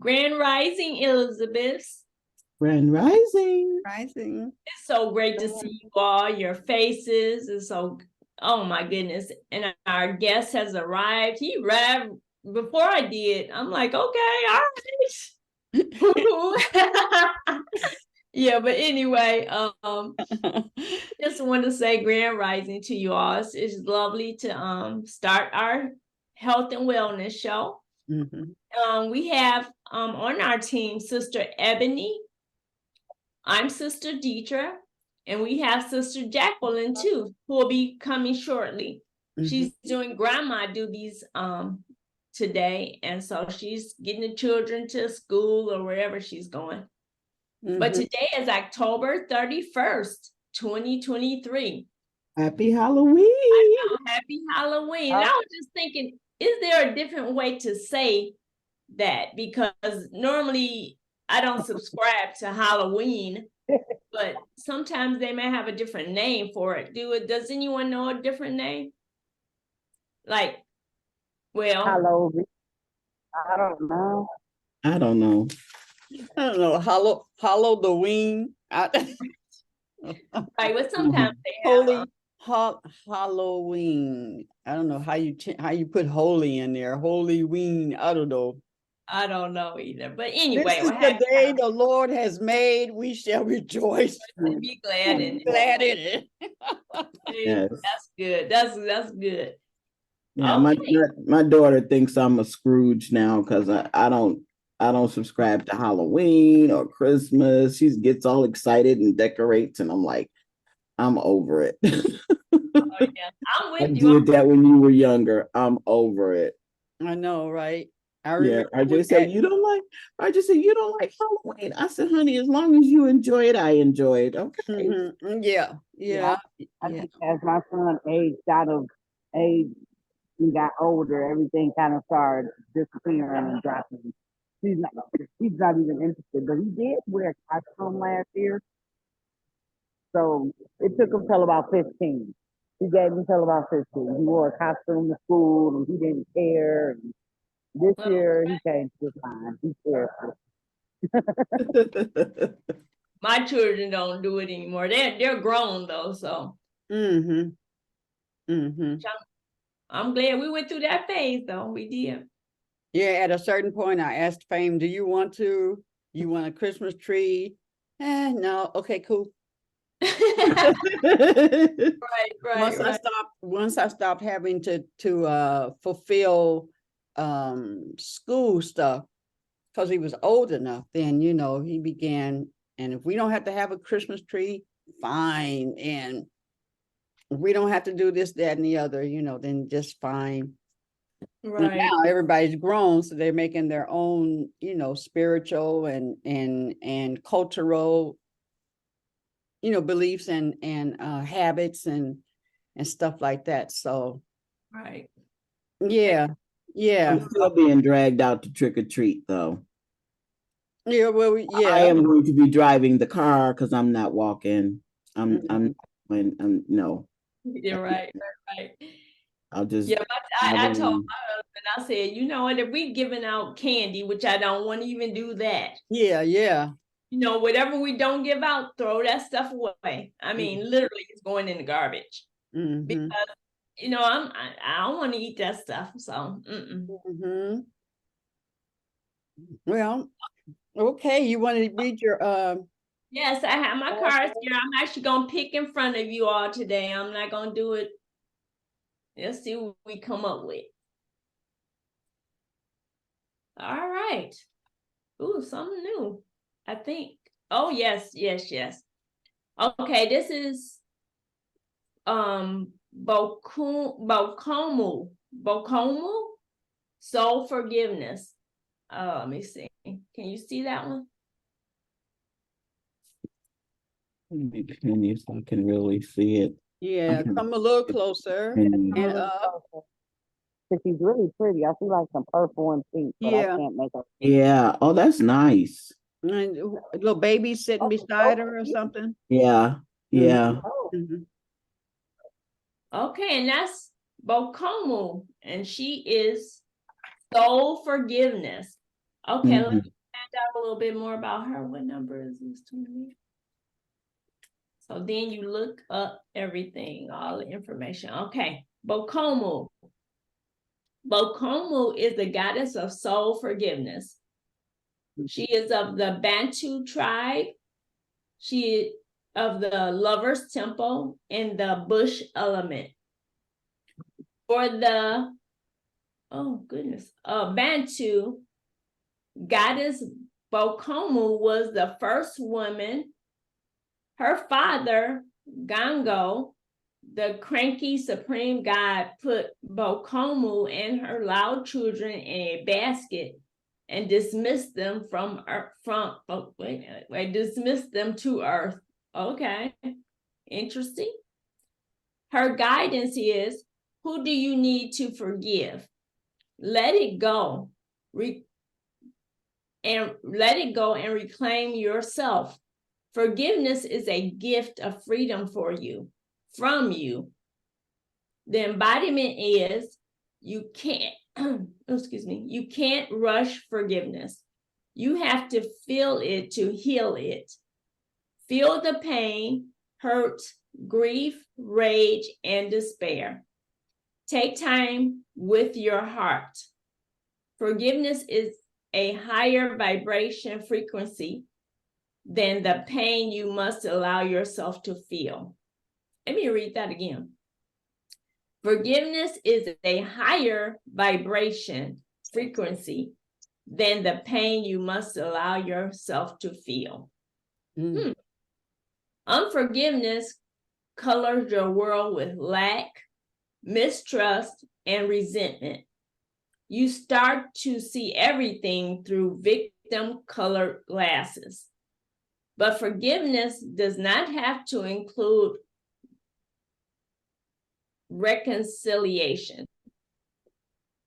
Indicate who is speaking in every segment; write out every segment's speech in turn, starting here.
Speaker 1: Grand Rising, Elizabeth.
Speaker 2: Grand Rising.
Speaker 3: Rising.
Speaker 1: It's so great to see you all, your faces. It's so, oh my goodness. And our guest has arrived. He arrived before I did. I'm like, okay, all right. Yeah, but anyway, just want to say Grand Rising to you all. It's lovely to start our health and wellness show. We have on our team Sister Ebony. I'm Sister Deidre, and we have Sister Jacqueline too, who will be coming shortly. She's doing grandma duties today, and so she's getting the children to school or wherever she's going. But today is October 31st, 2023.
Speaker 2: Happy Halloween.
Speaker 1: I know, happy Halloween. And I was just thinking, is there a different way to say that? Because normally I don't subscribe to Halloween, but sometimes they may have a different name for it. Does anyone know a different name? Like, well,
Speaker 4: Halloween. I don't know.
Speaker 2: I don't know.
Speaker 3: Halloween.
Speaker 1: right, but sometimes they have
Speaker 3: Halloween. I don't know how you put holy in there. Holy-ween. I don't know.
Speaker 1: I don't know either. But anyway,
Speaker 3: this is the day the Lord has made. We shall rejoice
Speaker 1: and be glad in it.
Speaker 3: Glad in it.
Speaker 2: Yes.
Speaker 1: That's good. That's good.
Speaker 2: Yeah,
Speaker 1: Okay.
Speaker 2: my daughter thinks I'm a Scrooge now because I don't subscribe to Halloween or Christmas. She gets all excited and decorates, and I'm like, I'm over it.
Speaker 1: Oh, yeah. I'm with
Speaker 2: I
Speaker 1: you.
Speaker 2: did that when you were younger. I'm over it.
Speaker 3: I know, right?
Speaker 2: Yeah, I just said you don't like Halloween. I said, honey, as long as you enjoy it, I enjoy it. Okay.
Speaker 3: Yeah.
Speaker 4: I think as my son aged and got older, everything kind of started disappearing and dropping. He's not even interested, but he did wear a costume last year. So it took him till about 15. He gave him till about 15. He wore a costume to school and he didn't care. And this year he changed his mind. He's careful.
Speaker 1: My children don't do it anymore. They're grown though, so I'm glad we went through that phase though. We did.
Speaker 3: Yeah, at a certain point I asked Fame, do you want a Christmas tree? No, okay, cool.
Speaker 1: Right.
Speaker 3: Once I stopped having to fulfill school stuff, because he was old enough, then he began, and if we don't have to have a Christmas tree, fine. And if we don't have to do this, that, and the other, then just fine. Right. And now everybody's grown, so they're making their own, spiritual and cultural, beliefs and habits and stuff like that. So,
Speaker 1: right.
Speaker 3: Yeah.
Speaker 2: I'm still being dragged out to trick or treat though.
Speaker 3: Yeah, well, yeah.
Speaker 2: I am going to be driving the car because I'm not walking. I'm no.
Speaker 1: You're right.
Speaker 2: I'll just
Speaker 1: I told my husband, I said, you know what, if we giving out candy, which I don't want to even do that.
Speaker 3: Yeah.
Speaker 1: Whatever we don't give out, throw that stuff away. I mean, literally it's going in the garbage. Because I don't want to eat that stuff. So
Speaker 3: Well, okay, you want to read your
Speaker 1: yes, I have my cards here. I'm actually gonna pick in front of you all today. I'm not gonna do it. Let's see what we come up with. All right. Ooh, something new, I think. Oh, yes. Okay, this is Bokomu, soul forgiveness. Let me see. Can you see that one?
Speaker 2: So I can really see it.
Speaker 3: Yeah, come a little closer.
Speaker 4: She's really pretty. I see like some purple and pink, but I can't make her.
Speaker 2: Yeah. Oh, that's nice.
Speaker 3: And a little baby sitting beside her or something.
Speaker 2: Yeah.
Speaker 1: Okay, and that's Bokomu, and she is soul forgiveness. Okay, out a little bit more about her. What number is this to me? So then you look up everything, all the information. Okay, Bokomu. Bokomu is the goddess of soul forgiveness. She is of the Bantu tribe. She is of the Lover's Temple in the Bush element. For the, oh goodness, Bantu, goddess Bokomu was the first woman. Her father, Gango, the cranky supreme god, put Bokomu and her loud children in a basket and dismissed them dismissed them to earth. Okay, interesting. Her guidance is, who do you need to forgive? Let it go. Let it go and reclaim yourself. Forgiveness is a gift of freedom for you, from you. The embodiment is you can't, excuse me, you can't rush forgiveness. You have to feel it to heal it. Feel the pain, hurt, grief, rage, and despair. Take time with your heart. Forgiveness is a higher vibration frequency than the pain you must allow yourself to feel. Let me read that again. Forgiveness is a higher vibration frequency than the pain you must allow yourself to feel. Unforgiveness colors your world with lack, mistrust, and resentment. You start to see everything through victim-colored glasses. But forgiveness does not have to include reconciliation.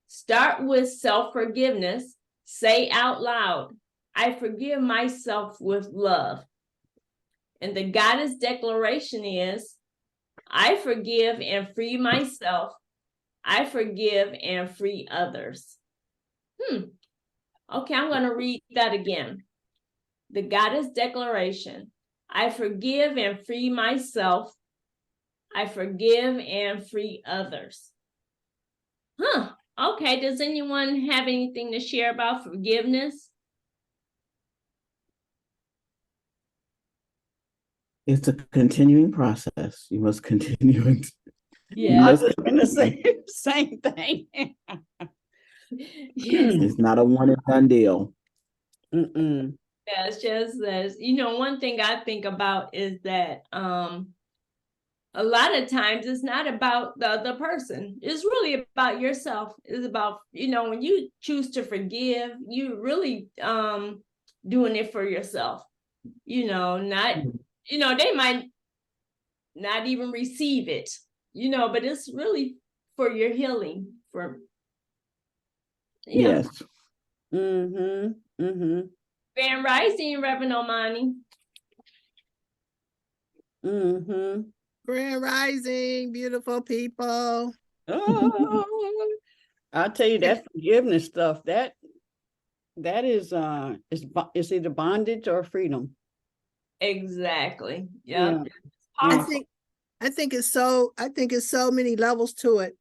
Speaker 1: Start with self-forgiveness. Say out loud, I forgive myself with love. And the goddess declaration is, I forgive and free myself. I forgive and free others. Okay, I'm going to read that again. The goddess declaration, I forgive and free myself. I forgive and free others. Okay, does anyone have anything to share about forgiveness?
Speaker 2: It's a continuing process. You must continue.
Speaker 1: Yeah.
Speaker 3: I was just gonna say the same thing.
Speaker 1: Yes.
Speaker 2: It's not a one and done deal.
Speaker 1: Yeah, it's just as, you know, one thing I think about is that a lot of times it's not about the other person. It's really about yourself. It's about, you know, when you choose to forgive, you really doing it for yourself. You know, not, you know, they might not even receive it, you know, but it's really for your healing, for
Speaker 2: Yes.
Speaker 1: Grand Rising, Reverend Omani.
Speaker 5: Grand Rising, beautiful people.
Speaker 3: Oh, I'll tell you that forgiveness stuff, that is it's either bondage or freedom.
Speaker 1: Exactly. Yeah.
Speaker 5: I think it's so many levels to it.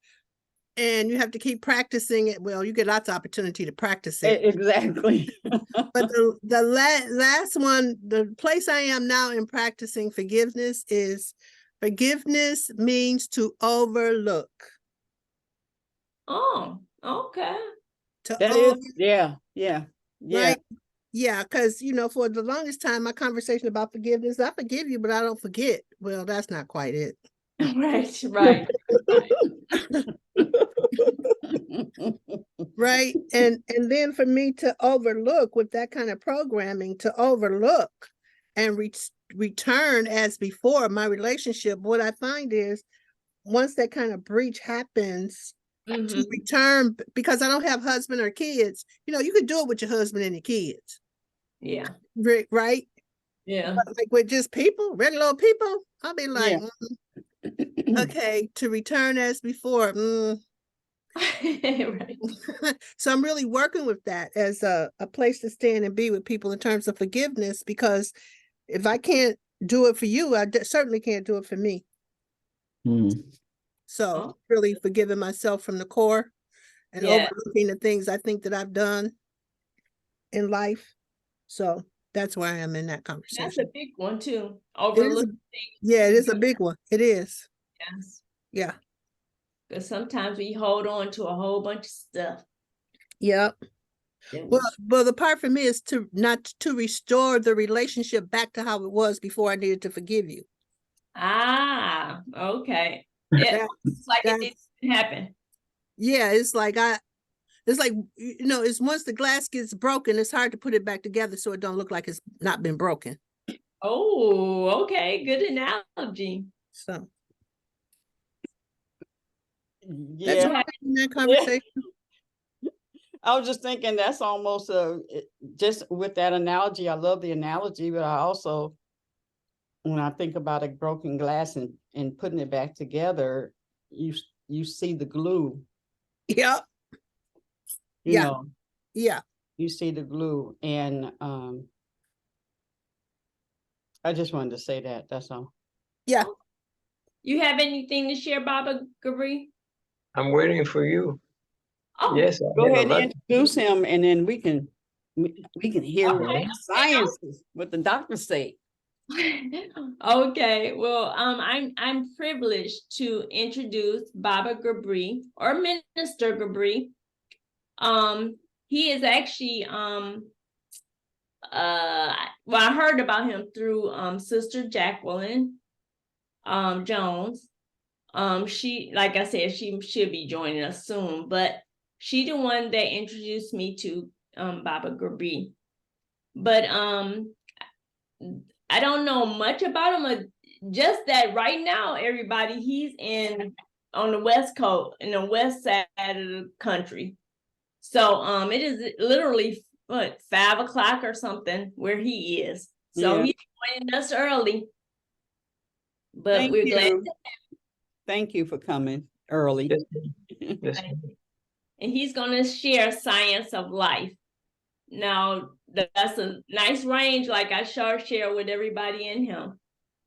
Speaker 5: And you have to keep practicing it. Well, you get lots of opportunity to practice it.
Speaker 3: Exactly.
Speaker 5: But the last one, the place I am now in practicing forgiveness is, forgiveness means to overlook.
Speaker 1: Oh, okay.
Speaker 3: Yeah.
Speaker 5: Right? Yeah, because, you know, for the longest time, my conversation about forgiveness, I forgive you, but I don't forget. Well, that's not quite it.
Speaker 1: Right.
Speaker 5: Right. And then for me to overlook with that kind of programming, to overlook and return as before my relationship, what I find is once that kind of breach happens, to return, because I don't have husband or kids, you know, you could do it with your husband and your kids.
Speaker 1: Yeah.
Speaker 5: Right.
Speaker 1: Yeah.
Speaker 5: But like with just people, regular old people, I'll be like, okay, to return as before.
Speaker 1: Right.
Speaker 5: So I'm really working with that as a place to stand and be with people in terms of forgiveness, because if I can't do it for you, I certainly can't do it for me.
Speaker 2: Mm.
Speaker 5: So
Speaker 1: Oh,
Speaker 5: really forgiving myself from the core and
Speaker 1: yeah,
Speaker 5: overlooking the things I think that I've done in life. So that's where I am in that
Speaker 1: that's a
Speaker 5: conversation.
Speaker 1: big one too.
Speaker 5: It is,
Speaker 1: Overlook
Speaker 5: yeah, it is a
Speaker 1: things.
Speaker 5: big one. It is.
Speaker 1: Yes.
Speaker 5: Yeah.
Speaker 1: Because sometimes we hold on to a whole bunch of stuff.
Speaker 5: Yep.
Speaker 1: that
Speaker 5: Well,
Speaker 1: was-
Speaker 5: the part for me is to not to restore the relationship back to how it was before I needed to forgive you.
Speaker 1: Ah, okay.
Speaker 5: That,
Speaker 1: It's like it
Speaker 5: that's,
Speaker 1: didn't happen.
Speaker 5: yeah, it's like it's once the glass gets broken, it's hard to put it back together so it don't look like it's not been broken.
Speaker 1: Oh, okay. Good analogy.
Speaker 5: So that's
Speaker 3: Yeah.
Speaker 5: why I'm in that
Speaker 3: Yeah.
Speaker 5: conversation.
Speaker 3: I was just thinking that's almost just with that analogy. I love the analogy, but I also, when I think about a broken glass and putting it back together, you see the glue,
Speaker 5: Yep.
Speaker 3: you
Speaker 5: Yeah.
Speaker 3: know,
Speaker 5: Yeah.
Speaker 3: you see the glue. And I just wanted to say that. That's all.
Speaker 5: Yeah.
Speaker 1: You have anything to share, Baba Gabree?
Speaker 6: I'm waiting for you.
Speaker 1: Oh,
Speaker 6: Yes, I
Speaker 3: Go
Speaker 6: have a
Speaker 3: ahead
Speaker 6: lot.
Speaker 3: and introduce him, and then we can hear
Speaker 1: okay.
Speaker 3: the science, what the doctors say.
Speaker 1: Okay, well, I'm privileged to introduce Baba Gabree or Minister Gabree. He is actually well, I heard about him through Sister Jacqueline Jones. She, like I said, she should be joining us soon, but she the one that introduced me to Baba Gabree. But I don't know much about him, just that right now, everybody, he's on the West Coast, in the west side of the country. So it is literally what 5 o'clock or something where he is. So
Speaker 3: Yeah.
Speaker 1: he's joining us early. But
Speaker 3: Thank
Speaker 1: we're glad
Speaker 3: you. Thank you for coming early.
Speaker 6: Yes, yes.
Speaker 1: and he's gonna share science of life. Now that's a nice range, like I share with everybody in him.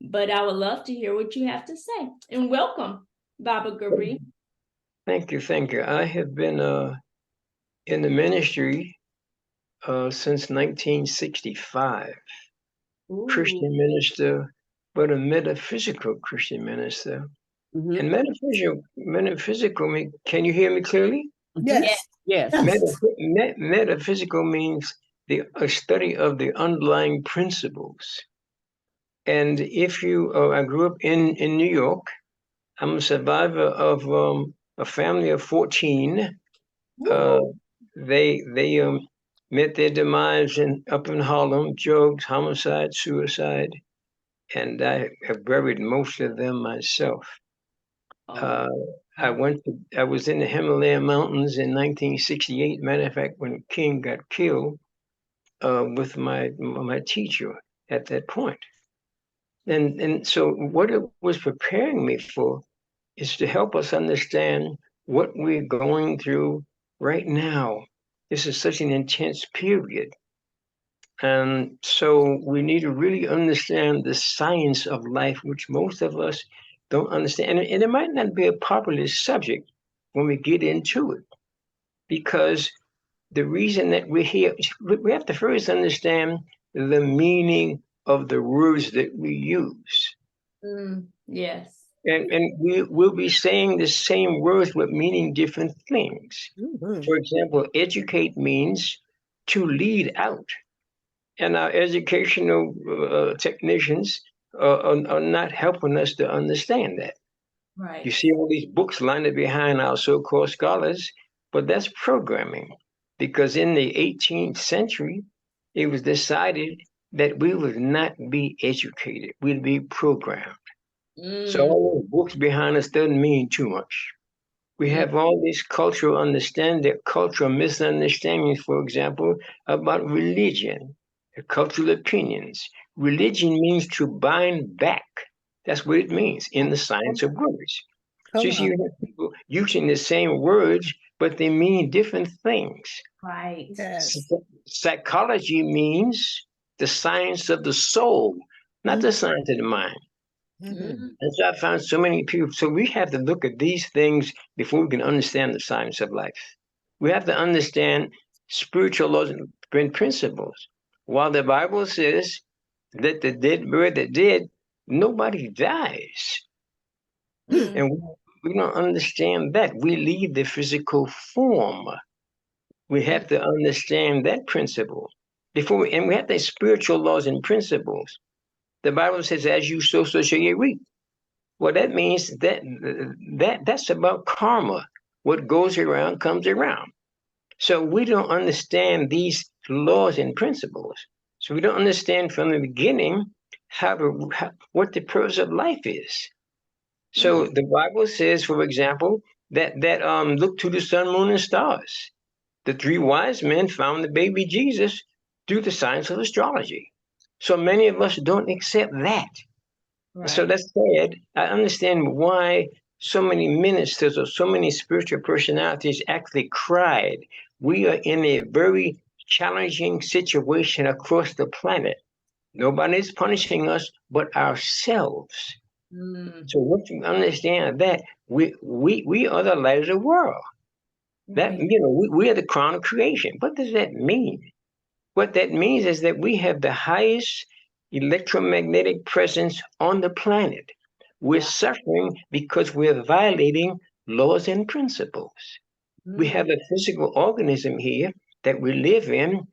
Speaker 1: But I would love to hear what you have to say. And welcome, Baba Gabree.
Speaker 6: Thank you, thank you. I have been in the ministry since 1965.
Speaker 1: Ooh.
Speaker 6: Christian minister, but a metaphysical Christian minister.
Speaker 3: Mhm.
Speaker 6: And metaphysical mean, can you hear me clearly?
Speaker 5: Yes.
Speaker 3: Yes.
Speaker 6: Metaphysical means a study of the underlying principles. And if you, I grew up in New York. I'm a survivor of a family of 14. They met their demise up in Harlem, drugs, homicide, suicide, and I have buried most of them myself.
Speaker 1: Oh.
Speaker 6: I was in the Himalayan mountains in 1968. Matter of fact, when King got killed, with my teacher at that point. And so what it was preparing me for is to help us understand what we're going through right now. This is such an intense period. And so we need to really understand the science of life, which most of us don't understand. And it might not be a popular subject when we get into it, because the reason that we're here, we have to first understand the meaning of the words that we use.
Speaker 1: Yes.
Speaker 6: And we'll be saying the same words but meaning different things.
Speaker 5: Mhm.
Speaker 6: For example, educate means to lead out. And our educational technicians are not helping us to understand that.
Speaker 1: Right.
Speaker 6: You see all these books lined behind our so-called scholars, but that's programming. Because in the 18th century, it was decided that we would not be educated, we'd be programmed. So all those books behind us doesn't mean too much. We have all these cultural understanding, cultural misunderstandings, for example, about religion, the cultural opinions. Religion means to bind back. That's what it means in the science of words. So
Speaker 5: Come
Speaker 6: you see,
Speaker 5: on.
Speaker 6: you have people using the same words, but they mean different things.
Speaker 1: Right.
Speaker 5: Yes.
Speaker 6: Psychology means the science of the soul, not the science of the mind.
Speaker 5: Mhm.
Speaker 6: And so I found so many people. So we have to look at these things before we can understand the science of life. We have to understand spiritual laws and principles. While the Bible says that the dead bury the dead, nobody dies.
Speaker 1: Mm.
Speaker 6: And we don't understand that. We leave the physical form. We have to understand that principle and we have the spiritual laws and principles. The Bible says, "As you sow, so shall you reap." Well, that means that's about karma. What goes around comes around. So we don't understand these laws and principles. So we don't understand from the beginning what the purpose of life is. So the Bible says, for example, that look to the sun, moon, and stars. The three wise men found the baby Jesus through the science of astrology. So many of us don't accept that. So
Speaker 1: Right.
Speaker 6: that's sad. I understand why so many ministers or so many spiritual personalities actually cried. We are in a very challenging situation across the planet. Nobody's punishing us but ourselves.
Speaker 1: Mm.
Speaker 6: So once you understand that, we are the light of the world. That
Speaker 1: Right.
Speaker 6: we are the crown of creation. What does that mean? What that means is that we have the highest electromagnetic presence on the planet. We're suffering because we're violating laws and principles. We have a physical organism here that we live in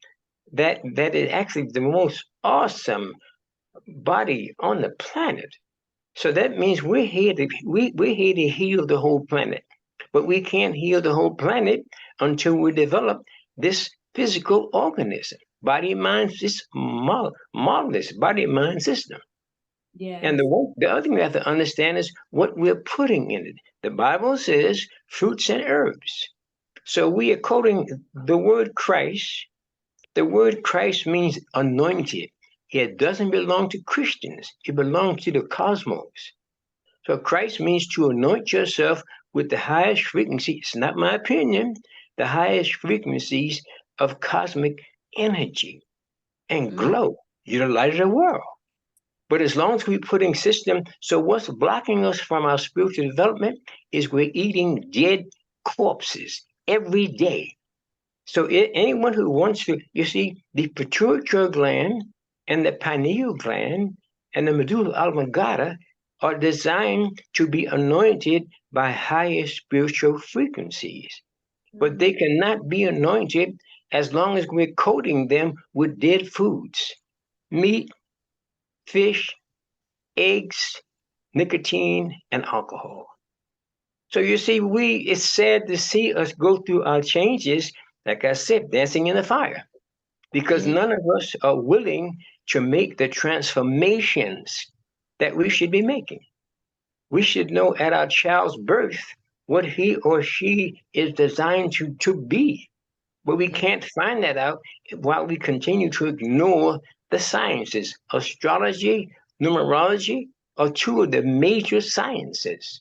Speaker 6: that is actually the most awesome body on the planet. So that means we're here to heal the whole planet. But we can't heal the whole planet until we develop this physical organism. Body mind this marvelous body mind system. And
Speaker 1: Yes.
Speaker 6: the other thing we have to understand is what we're putting in it. The Bible says fruits and herbs. So we are quoting the word Christ. The word Christ means anointed. It doesn't belong to Christians. It belongs to the cosmos. So Christ means to anoint yourself with the highest frequency. It's not my opinion. The highest frequencies of cosmic energy and glow. You're the light of the world. But as long as we're putting system, so what's blocking us from our spiritual development is we're eating dead corpses every day. So anyone who wants to, you see, the pituitary gland and the pineal gland and the medulla oblongata are designed to be anointed by higher spiritual frequencies. But they cannot be anointed as long as we're coating them with dead foods, meat, fish, eggs, nicotine, and alcohol. So you see, it's sad to see us go through our changes, like I said, dancing in the fire, because none of us are willing to make the transformations that we should be making. We should know at our child's birth what he or she is designed to be. But we can't find that out while we continue to ignore the sciences. Astrology, numerology are two of the major sciences.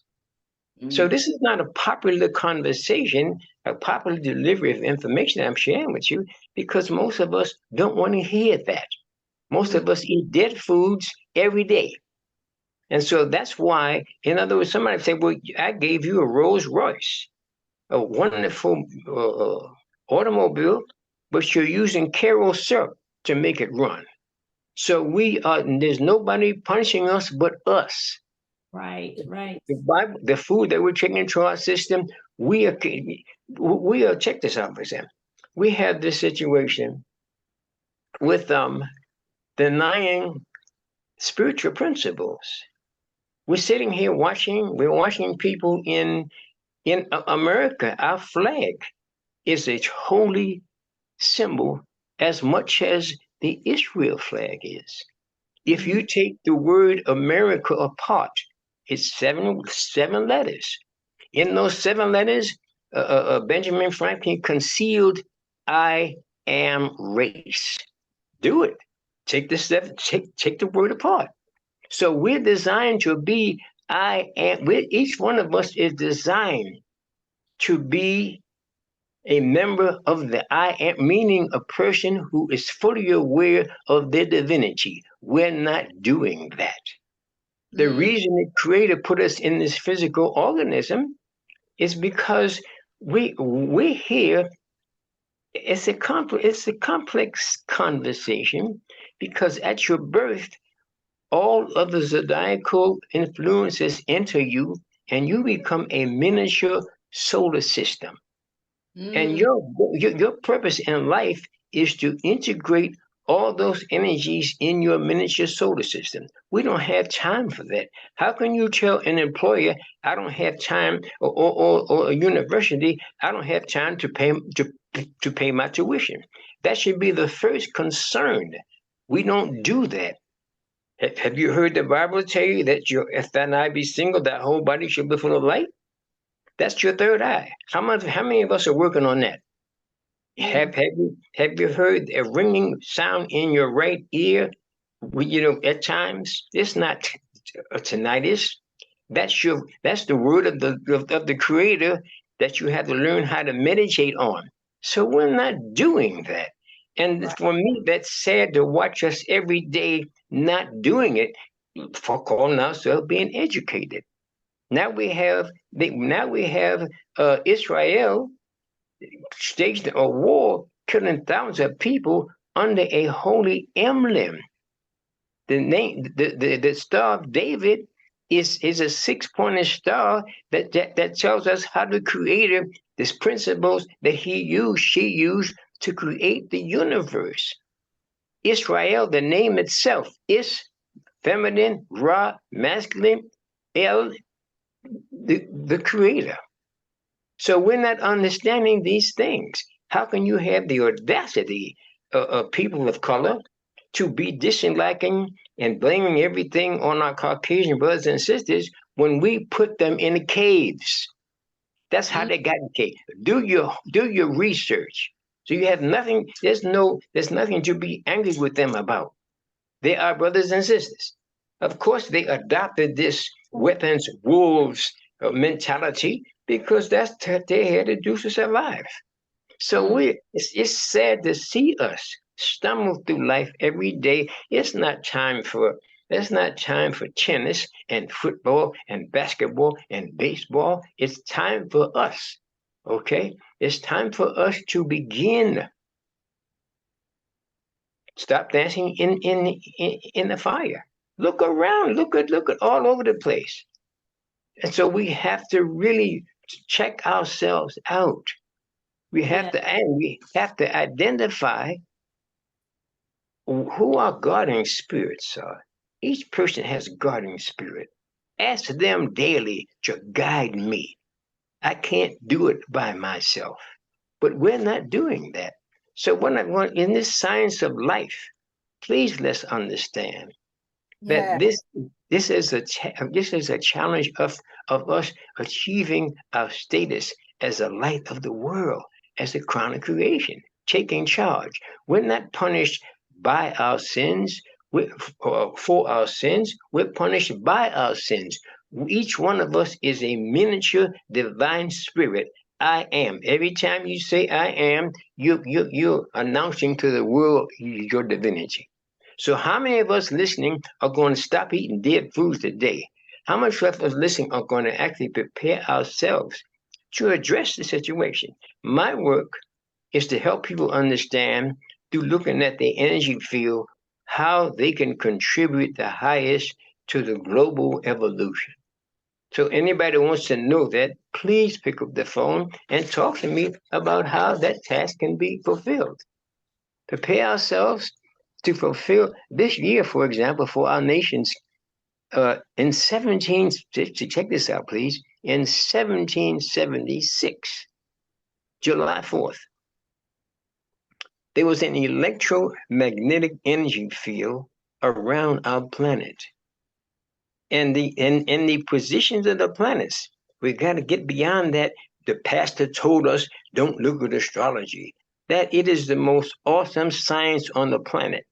Speaker 6: So this is not a popular conversation, a popular delivery of information I'm sharing with you, because most of us don't want to hear that. Most of us eat dead foods every day. And so that's why, in other words, somebody say, well, I gave you a Rolls Royce, a wonderful automobile, but you're using Karo syrup to make it run. So there's nobody punishing us but us.
Speaker 1: Right. Right.
Speaker 6: The Bible, the food that we're taking into our system, we are, check this out for example. We have this situation with denying spiritual principles. We're watching people in America. Our flag is a holy symbol as much as the Israel flag is. If you take the word America apart, it's seven letters. In those seven letters, Benjamin Franklin concealed, "I am race." Do it. Take the word apart. So we're designed to be I am. Each one of us is designed to be a member of the I am, meaning a person who is fully aware of their divinity. We're not doing that. The reason the Creator put us in this physical organism is because we're here. It's a complex conversation because at your birth, all of the zodiacal influences enter you, and you become a miniature solar system. And your purpose in life is to integrate all those energies in your miniature solar system. We don't have time for that. How can you tell an employer, I don't have time, or a university, I don't have time to pay my tuition? That should be the first concern. We don't do that. Have you heard the Bible tell you that if thine eye be single, that whole body should be full of light? That's your third eye. How many of us are working on that? Have you heard a ringing sound in your right ear? At times it's not a tinnitus. That's the word of the Creator that you have to learn how to meditate on. So we're not doing that, and for me, that's sad to watch us every day not doing it, for calling ourselves being educated. Now we have Israel staged a war, killing thousands of people under a holy emblem. The Star of David is a six-pointed star that tells us how the Creator, these principles that she used to create the universe. Israel, the name itself, is feminine, Ra, masculine, El, the Creator. So we're not understanding these things. How can you have the audacity of people of color to be disliking and blaming everything on our Caucasian brothers and sisters when we put them in the caves? That's how they got in the cave. Do your research. So you have nothing. There's nothing to be angry with them about. They are brothers and sisters. Of course, they adopted this weapons wolves mentality because that's what they had to do to survive. So it's sad to see us stumble through life every day. It's not time for tennis and football and basketball and baseball. It's time for us. Okay? It's time for us to begin. Stop dancing in the fire. Look around. Look at all over the place. And so we have to really check ourselves out. We have to identify who our guardian spirits are. Each person has a guardian spirit. Ask them daily to guide me. I can't do it by myself. But we're not doing that. So in this science of life, please let's understand that this is a challenge of us achieving our status as a light of the world, as a crown of creation, taking charge. We're not punished by our sins, for our sins. We're punished by our sins. Each one of us is a miniature divine spirit. I am. Every time you say I am, you're announcing to the world your divinity. So how many of us listening are going to stop eating dead foods today? How much of us listening are going to actually prepare ourselves to address the situation? My work is to help people understand through looking at the energy field how they can contribute the highest to the global evolution. So anybody wants to know that, please pick up the phone and talk to me about how that task can be fulfilled. Prepare ourselves to fulfill this year, for example, for our nations. In 17, check this out, please. In 1776, July 4th, there was an electromagnetic energy field around our planet. And the positions of the planets, we got to get beyond that. The pastor told us, don't look at astrology. That it is the most awesome science on the planet.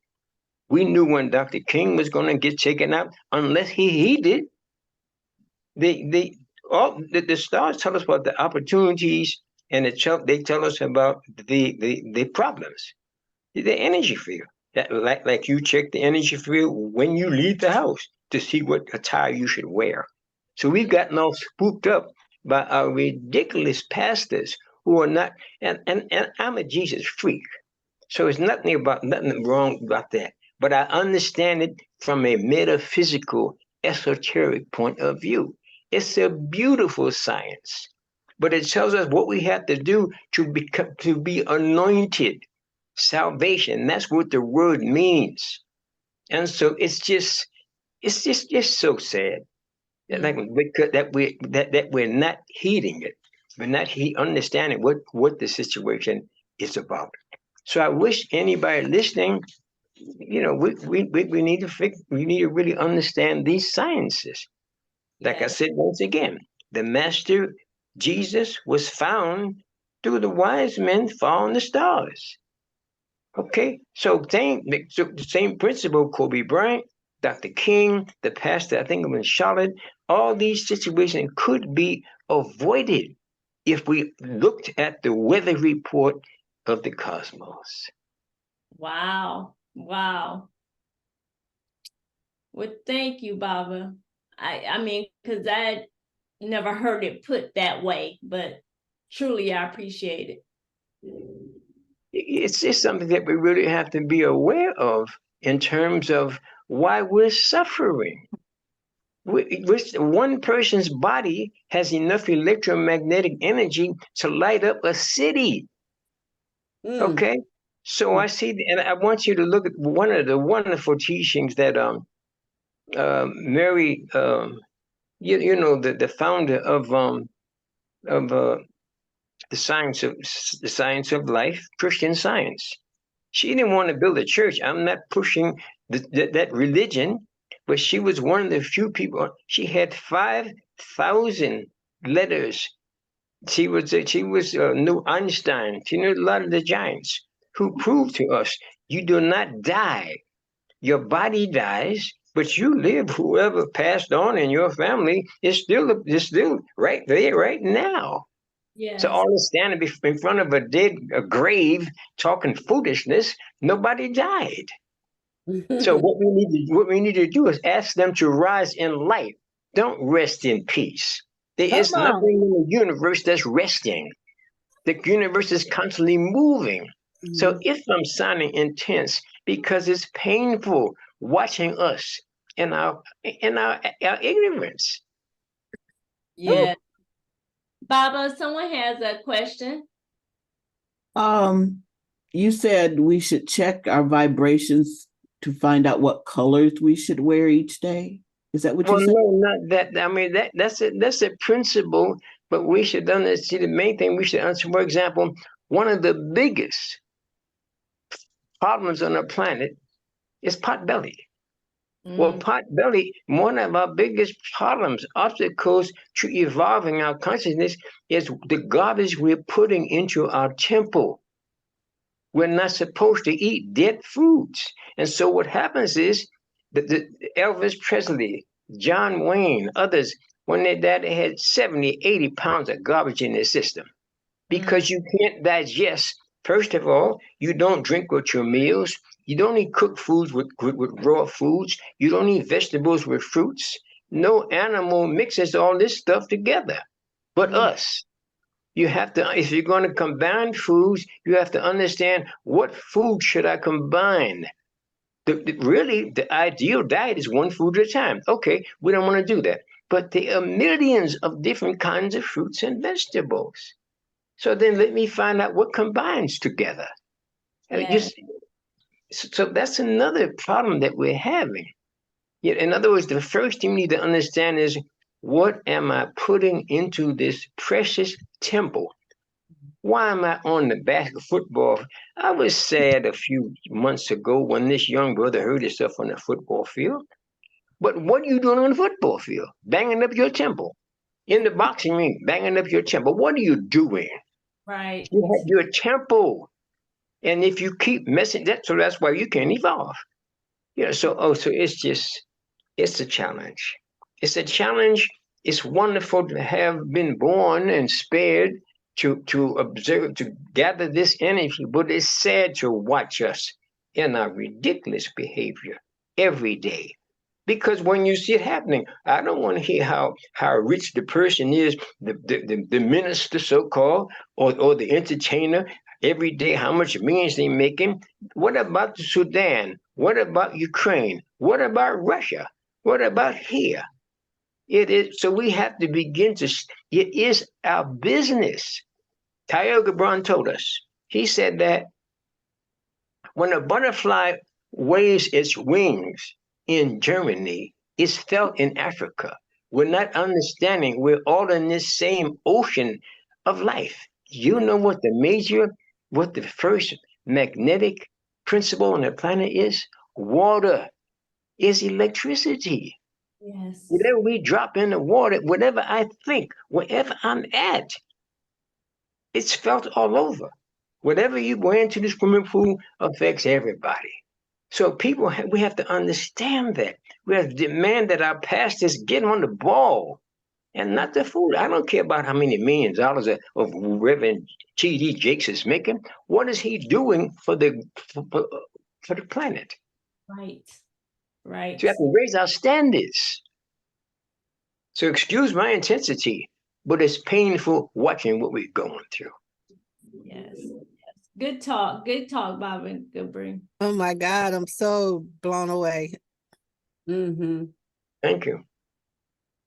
Speaker 6: We knew when Dr. King was going to get taken out, unless he did. They all the stars tell us about the opportunities, and they tell us about the problems. The energy field. That like you check the energy field when you leave the house to see what attire you should wear. So we've gotten all spooked up by our ridiculous pastors who are not, and I'm a Jesus freak. So it's nothing wrong about that. But I understand it from a metaphysical, esoteric point of view. It's a beautiful science, but it tells us what we have to do to be anointed. Salvation. That's what the word means. And so it's just so sad that like that we're not heeding it. We're not understanding what the situation is about. So I wish anybody listening, we need we need to really understand these sciences. Like I said once again, the master Jesus was found through the wise men following the stars. Okay, so the same principle, Kobe Bryant, Dr. King, the pastor, I think of in Charlotte, all these situations could be avoided if we looked at the weather report of the cosmos.
Speaker 1: Wow. Wow. Well, thank you, Baba. I mean, because I never heard it put that way, but truly I appreciate it.
Speaker 6: It's just something that we really have to be aware of in terms of why we're suffering. One person's body has enough electromagnetic energy to light up a city. Okay, so I see, and I want you to look at one of the wonderful teachings that Mary, the founder of the science of life, Christian Science. She didn't want to build a church. I'm not pushing that religion, but she was one of the few people. She had 5,000 letters. She knew Einstein. She knew a lot of the giants who proved to us you do not die. Your body dies, but you live. Whoever passed on in your family is still right there, right now. So
Speaker 1: Yes.
Speaker 6: all this standing in front of a grave talking foolishness, nobody died. So what we need to do is ask them to rise in light. Don't rest in peace. There
Speaker 3: Come
Speaker 6: is
Speaker 3: on.
Speaker 6: nothing in the universe that's resting. The universe is constantly moving. So if I'm sounding intense because it's painful watching us in our ignorance.
Speaker 1: Yeah. Baba, someone has a question.
Speaker 2: You said we should check our vibrations to find out what colors we should wear each day. Is that what you said?
Speaker 6: No, not that. I mean, that's a principle, but we should see the main thing we should answer. For example, one of the biggest problems on our planet is pot belly. Well, pot belly, one of our biggest problems, obstacles to evolving our consciousness is the garbage we're putting into our temple. We're not supposed to eat dead foods. And so what happens is the Elvis Presley, John Wayne, others, when they died, they had 70, 80 pounds of garbage in their system because you can't digest. First of all, you don't drink with your meals. You don't eat cooked foods with raw foods. You don't eat vegetables with fruits. No animal mixes all this stuff together but us. You have to, if you're going to combine foods, you have to understand what food should I combine. Really, the ideal diet is one food at a time. Okay, we don't want to do that. But there are millions of different kinds of fruits and vegetables. So then let me find out what combines together. So that's another problem that we're having. In other words, the first thing you need to understand is what am I putting into this precious temple? Why am I on the basket football? I was sad a few months ago when this young brother hurt himself on the football field. But what are you doing on the football field? Banging up your temple. In the boxing ring, banging up your temple. What are you doing?
Speaker 1: Right.
Speaker 6: You have your temple. And if you keep messing that, so that's why you can't evolve. So it's a challenge. It's a challenge It's wonderful to have been born and spared to observe, to gather this energy, but it's sad to watch us in our ridiculous behavior every day. Because when you see it happening, I don't want to hear how rich the person is, the minister so-called, or the entertainer, every day, how much millions they making. What about the Sudan? What about Ukraine? What about Russia? What about here? It is so we have to begin to. It is our business. Tyoga Braun told us. He said that when a butterfly waves its wings in Germany, it's felt in Africa. We're not understanding we're all in this same ocean of life. You know what the first magnetic principle on the planet is? Water is electricity.
Speaker 1: Yes.
Speaker 6: Whatever we drop in the water, whatever I think, wherever I'm at, it's felt all over. Whatever you go into the swimming pool affects everybody. So we have to understand that. We have to demand that our pastors get on the ball and not the fool. I don't care about how many millions of dollars of Reverend T.D. Jakes is making. What is he doing for for the planet?
Speaker 1: Right. Right.
Speaker 6: So we have to raise our standards. So excuse my intensity, but it's painful watching what we're going through.
Speaker 1: Yes. Good talk. Good talk, Bob and Gabree.
Speaker 5: Oh my God, I'm so blown away.
Speaker 3: Mm-hmm.
Speaker 6: Thank you.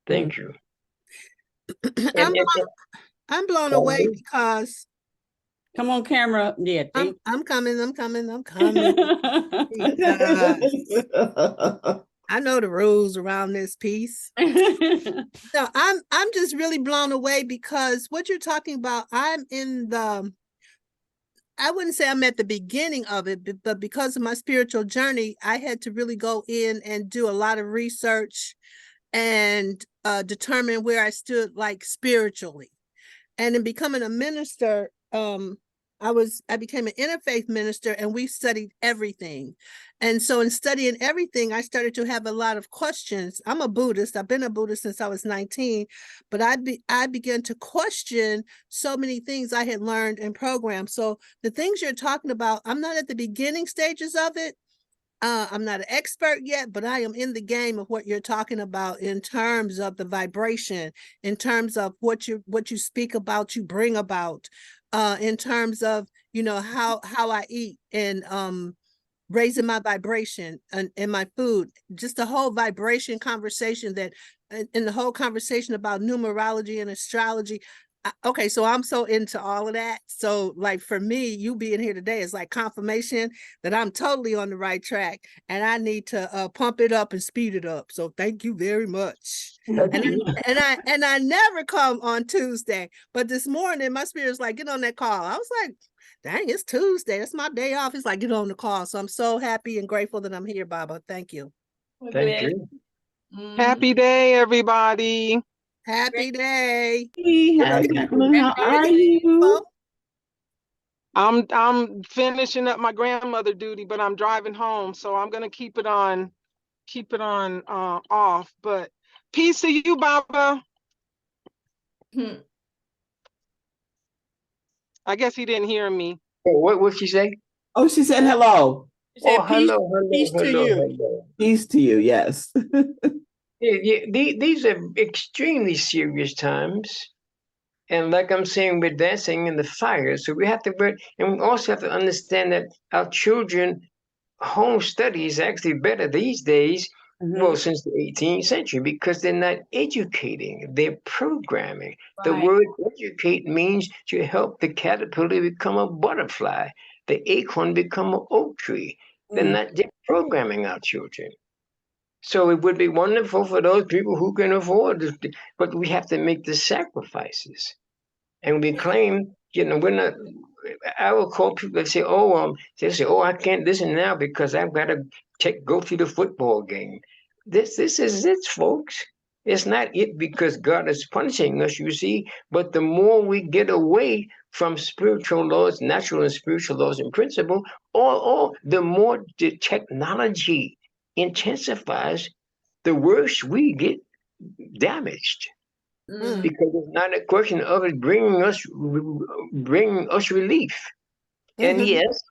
Speaker 6: Thank you.
Speaker 5: I'm,
Speaker 6: And,
Speaker 5: I'm blown away because
Speaker 3: Come on, camera. Yeah.
Speaker 5: I'm coming. Jesus. I know the rules around this piece. No, I'm just really blown away because what you're talking about, I'm in the, I wouldn't say I'm at the beginning of it, but because of my spiritual journey, I had to really go in and do a lot of research and determine where I stood like spiritually. And in becoming a minister, I became an interfaith minister and we studied everything. And so in studying everything, I started to have a lot of questions. I'm a Buddhist. I've been a Buddhist since I was 19, but I began to question so many things I had learned and programmed. So the things you're talking about, I'm not at the beginning stages of it. I'm not an expert yet, but I am in the game of what you're talking about in terms of the vibration, in terms of what you speak about, you bring about, in terms of, you know, how I eat and raising my vibration and my food, just the whole vibration conversation that, in the whole conversation about numerology and astrology. Okay, so I'm so into all of that. So like for me, you being here today is like confirmation that I'm totally on the right track and I need to pump it up and speed it up. So thank you very much. And I never come on Tuesday, but this morning my spirit's like, get on that call. I was like, dang, it's Tuesday. It's my day off. It's like, get on the call. So I'm so happy and grateful that I'm here, Baba. Thank you.
Speaker 6: Thank you.
Speaker 7: Happy day, everybody.
Speaker 5: Happy day.
Speaker 2: Hi, Jacqueline. How are you?
Speaker 7: I'm finishing up my grandmother duty, but I'm driving home, so I'm gonna keep it on off. But peace to you, Baba. I guess he didn't hear me.
Speaker 6: What she say?
Speaker 2: Oh, she said hello.
Speaker 3: Said
Speaker 6: hello.
Speaker 3: peace to you.
Speaker 6: Hello.
Speaker 2: Peace to you. Yes.
Speaker 6: Yeah, these are extremely serious times. And like I'm saying, we're dancing in the fire. So we have to work, and we also have to understand that our children, home study is actually better these days, well, since the 18th century, because they're not educating, they're programming. The word educate means to help the caterpillar become a butterfly, the acorn become an oak tree. They're programming our children. So it would be wonderful for those people who can afford it, but we have to make the sacrifices. And we claim, we're not. I will call people that say, they say, I can't listen now because I've got to go to the football game. This is it, folks. It's not it because God is punishing us, you see, but the more we get away from spiritual laws, natural and spiritual laws and principle, or the more the technology intensifies, the worse we get damaged.
Speaker 1: Mm.
Speaker 6: because it's not a question of it bringing us relief. And
Speaker 5: Mhm.
Speaker 6: yes,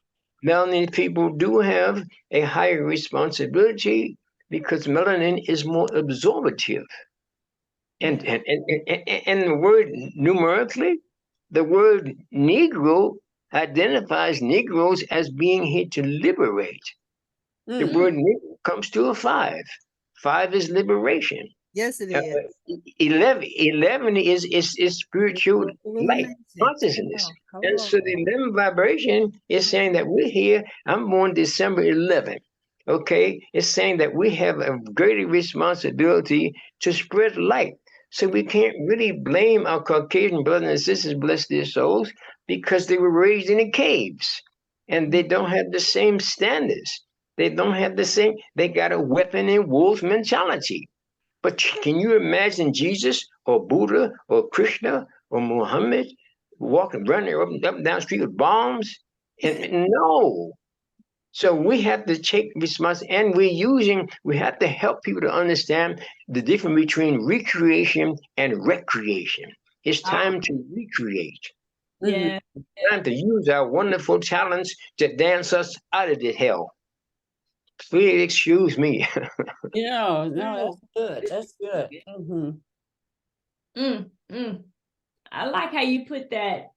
Speaker 6: melanated people do have a higher responsibility because melanin is more absorptive. And,
Speaker 1: Yeah.
Speaker 6: and the word numerically, the word Negro identifies Negroes as being here to liberate. The
Speaker 3: Mm.
Speaker 6: word Negro comes to a 5. 5 is liberation.
Speaker 5: Yes, it
Speaker 6: Uh,
Speaker 5: is.
Speaker 6: 11 is spiritual light,
Speaker 3: Illumination.
Speaker 6: consciousness.
Speaker 3: Oh, come
Speaker 6: And so the
Speaker 3: on.
Speaker 6: 11 vibration is saying that we're here. I'm born December 11th. Okay, it's saying that we have a greater responsibility to spread light. So we can't really blame our Caucasian brothers and sisters, bless their souls, because they were raised in the caves and they don't have the same standards. They don't have the same, they got a weapon and wolf mentality. But can you imagine Jesus or Buddha or Krishna or Muhammad walking, running up and down the street with bombs? And no. So we have to take responsibility, and we have to help people to understand the difference between recreation and recreation. It's
Speaker 1: Oh,
Speaker 6: time to recreate.
Speaker 3: Mhm.
Speaker 1: yeah.
Speaker 6: Time to use our wonderful talents to dance us out of the hell. Please excuse me.
Speaker 3: Yeah, no,
Speaker 1: Mm.
Speaker 3: that's good. That's good. Hmm.
Speaker 1: Mm. Mm. I like how you put that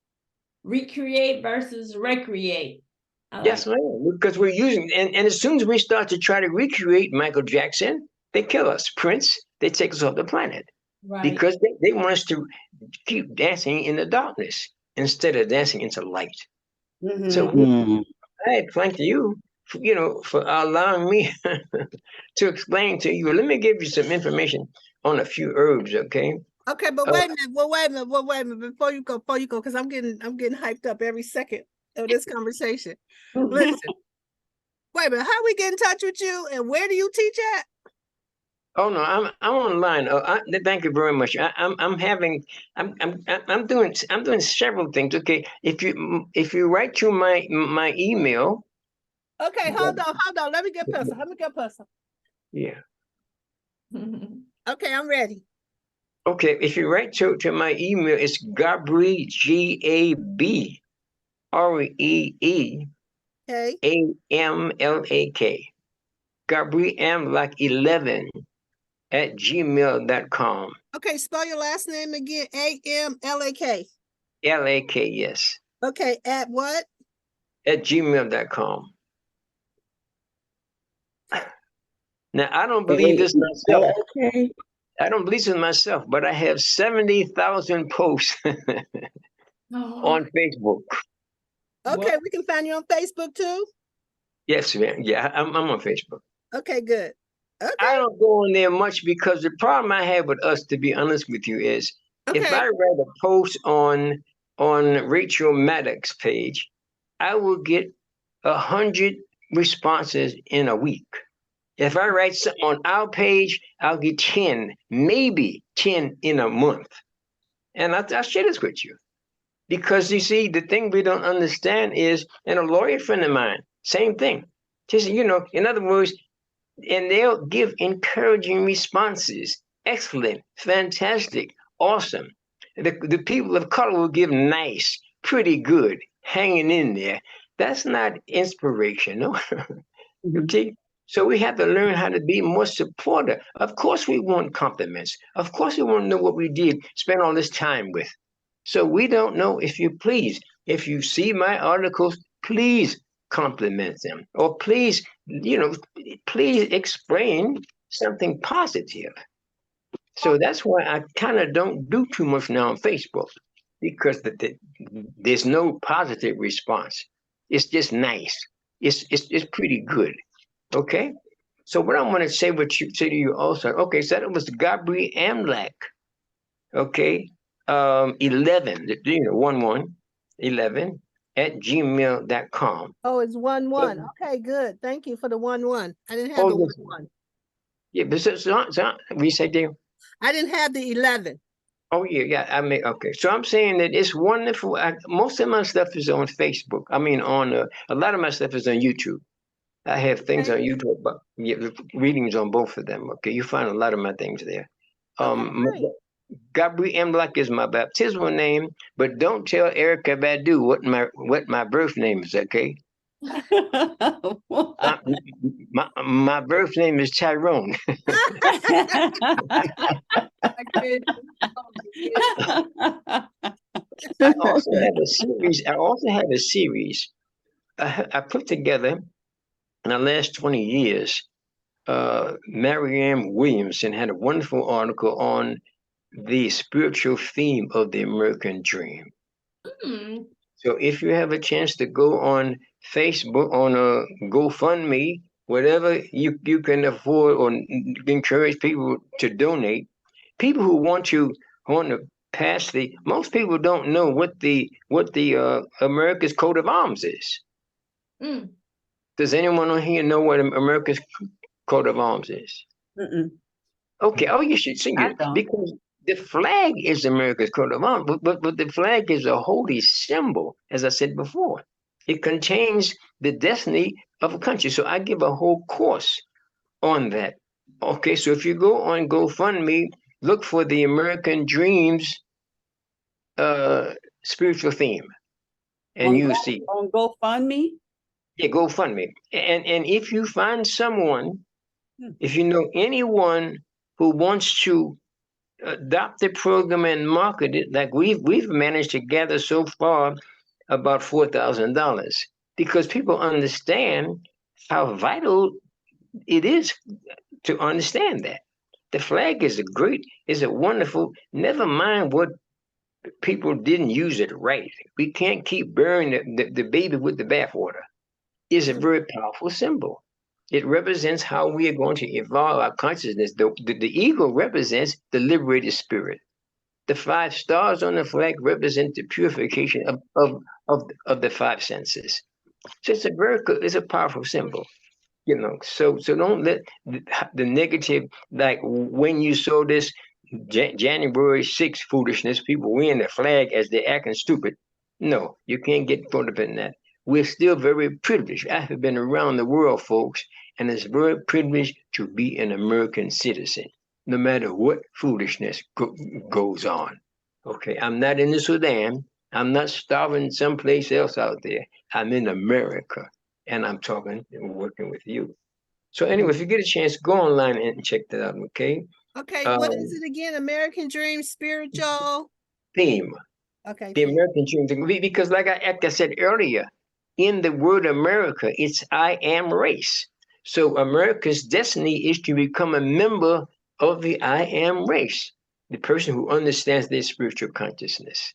Speaker 1: recreate versus recreate. I
Speaker 6: Yes,
Speaker 1: like
Speaker 6: ma'am. Because we're using, and as soon as we start to try to recreate Michael Jackson, they kill us. Prince, they take us off the planet
Speaker 1: right.
Speaker 6: because they want us to keep dancing in the darkness instead of dancing into light. So
Speaker 3: Hmm.
Speaker 2: Mm.
Speaker 6: I thank you, for allowing me to explain to you. Let me give you some information on a few herbs, okay?
Speaker 5: Okay, but
Speaker 6: Uh,
Speaker 5: wait a minute. Well, wait a minute. Well, wait a minute. Before you go, because I'm getting hyped up every second of this conversation. Listen, wait a minute. How we get in touch with you, and where do you teach at?
Speaker 6: Oh no, I'm online. Thank you very much. I'm having I'm doing several things. Okay, if you write to my email,
Speaker 5: Okay, hold on. Let me get personal. Let me get personal.
Speaker 6: yeah.
Speaker 5: Okay, I'm ready.
Speaker 6: Okay, if you write to my email, it's Gabree
Speaker 5: Okay.
Speaker 6: GabreeAmlak. Gabree like 11 at gmail.com.
Speaker 5: Okay, spell your last name again. Amlak.
Speaker 6: LAK, yes.
Speaker 5: Okay, at what?
Speaker 6: At gmail.com. Now I don't believe
Speaker 2: Wait,
Speaker 6: this myself.
Speaker 2: LLK?
Speaker 6: I don't believe this myself, but I have 70,000 posts
Speaker 1: Oh,
Speaker 6: on Facebook.
Speaker 5: Okay,
Speaker 1: what?
Speaker 5: we can find you on Facebook too.
Speaker 6: Yes, ma'am. Yeah, I'm on Facebook.
Speaker 5: Okay, good.
Speaker 6: I
Speaker 5: Okay,
Speaker 6: don't go on there much because the problem I have with us, to be honest with you, is if
Speaker 5: okay.
Speaker 6: I write a post on Rachel Maddox's page, I will get 100 responses in a week. If I write something on our page, I'll get 10, maybe 10 in a month. And I'll share this with you. Because you see, the thing we don't understand is, and a lawyer friend of mine, same thing. Just, in other words, and they'll give encouraging responses. Excellent, fantastic, awesome. The people of color will give nice, pretty good, hanging in there. That's not inspirational.
Speaker 3: Hmm.
Speaker 6: Okay? So we have to learn how to be more supportive. Of course, we want compliments. Of course, we want to know what we did, spend all this time with. So we don't know if you see my articles, please compliment them or please explain something positive. So that's why I kind of don't do too much now on Facebook because there's no positive response. It's just nice. It's pretty good. Okay. So what I'm going to say to you also. Okay, so that was Gabree Amlak. Okay. 11, 11, 11 at gmail.com.
Speaker 5: Oh, it's 1-1.
Speaker 6: Oh,
Speaker 5: Okay, good. Thank you for the 1-1. I didn't have
Speaker 6: oh
Speaker 5: the
Speaker 6: yes.
Speaker 5: 1-1.
Speaker 6: Yeah, but we say there.
Speaker 5: I didn't have the 11.
Speaker 6: Oh yeah, yeah. Okay. So I'm saying that it's wonderful. Most of my stuff is on Facebook. I mean, on a lot of my stuff is on YouTube. I have things
Speaker 5: Okay.
Speaker 6: on YouTube, but yeah, readings on both of them. Okay, you find a lot of my things there.
Speaker 5: Okay,
Speaker 6: Um,
Speaker 5: great.
Speaker 6: Gabree M. Black is my baptismal name, but don't tell Erica Badu what my birth name is, okay? My, my birth name is Tyrone. I also have a series. I put together in the last 20 years. Marianne Williamson had a wonderful article on the spiritual theme of the American dream.
Speaker 1: Hmm.
Speaker 6: So if you have a chance to go on Facebook, on a GoFundMe, whatever you can afford, or encourage people to donate, people who want to pass the. Most people don't know what the America's coat of arms is.
Speaker 1: Mm.
Speaker 6: Does anyone on here know what America's coat of arms is?
Speaker 3: Mm-mm,
Speaker 6: Okay. Oh, you should sing
Speaker 3: I
Speaker 6: it
Speaker 3: don't.
Speaker 6: because the flag is America's coat of arms, but the flag is a holy symbol, as I said before. It contains the destiny of a country. So I give a whole course on that. Okay, so if you go on GoFundMe, look for the American Dreams spiritual theme, and
Speaker 3: On
Speaker 6: you
Speaker 3: Go
Speaker 6: see.
Speaker 3: on GoFundMe?
Speaker 6: Yeah, GoFundMe. And if you find someone,
Speaker 3: Hmm.
Speaker 6: if you know anyone who wants to adopt the program and market it, like we've managed to gather so far about $4,000, because people understand how vital it is to understand that the flag is a wonderful. Never mind what people didn't use it right. We can't keep burying the baby with the bathwater. It's a very powerful symbol. It represents how we are going to evolve our consciousness. The eagle represents the liberated spirit. The 5 stars on the flag represent the purification of the 5 senses. So it's a it's a powerful symbol. So don't let the negative, like when you saw this January 6th foolishness, people wearing the flag as they're acting stupid. No, you can't get caught up in that. We're still very privileged. I have been around the world, folks, and it's very privileged to be an American citizen, no matter what foolishness goes on. Okay, I'm not in the Sudan. I'm not starving someplace else out there. I'm in America, and I'm talking and working with you. So anyway, if you get a chance, go online and check that out. Okay.
Speaker 5: Okay, what is
Speaker 6: Um,
Speaker 5: it again? American Dream Spiritual.
Speaker 6: theme,
Speaker 5: Okay,
Speaker 6: the
Speaker 5: theme.
Speaker 6: American dream thing. Because like I said earlier, in the word America, it's I am race. So America's destiny is to become a member of the I am race, the person who understands their spiritual consciousness.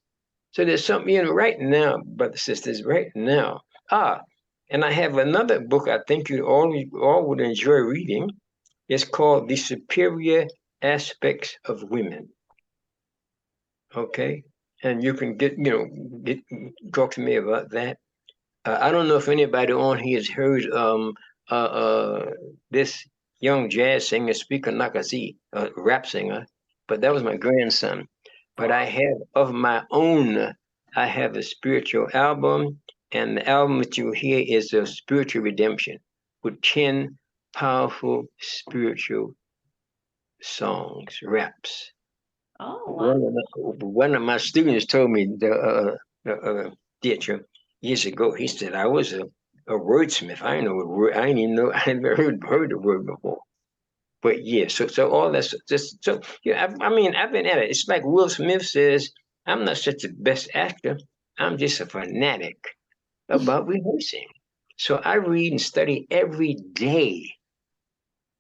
Speaker 6: So there's something in right now, brothers and sisters, right now. And I have another book I think you all would enjoy reading. It's called The Superior Aspects of Women. Okay, and you can get talk to me about that. I don't know if anybody on here has heard this young jazz singer, Speaker Nakazi, a rap singer, but that was my grandson. But I have of my own. I have a spiritual album, and the album that you hear is a spiritual redemption with 10 powerful spiritual songs, raps.
Speaker 1: Oh, wow.
Speaker 6: One of my students told me the teacher years ago. He said I was a wordsmith. I didn't know what word. I didn't even know. I never heard the word before. But yeah, so all that's just so yeah. I mean, I've been at it. It's like Will Smith says, "I'm not such a best actor. I'm just a fanatic about rehearsing." So I read and study every day.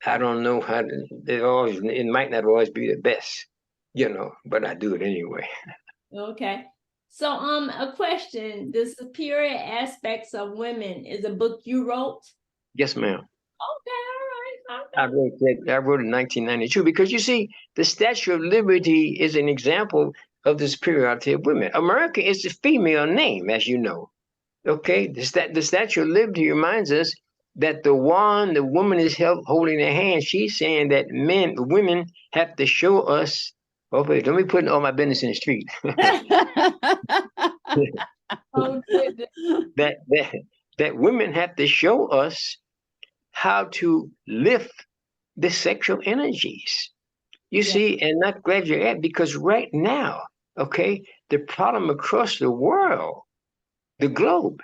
Speaker 6: I don't know how to. It might not always be the best, but I do it anyway.
Speaker 1: Okay. So, a question. The Superior Aspects of Women is a book you wrote?
Speaker 6: Yes, ma'am.
Speaker 1: Okay, all right.
Speaker 6: I wrote that. I wrote in 1992 because you see, the Statue of Liberty is an example of the superiority of women. America is a female name, as you know. Okay, the Statue of Liberty reminds us that the wand the woman is holding in her hand, she's saying that women have to show us. Oh, wait, let me put all my business in the street.
Speaker 1: Oh, goodness.
Speaker 6: that that women have to show us how to lift the sexual energies. You
Speaker 1: Yeah.
Speaker 6: see, and I'm glad you're at, because right now, okay, the problem across the world, the globe,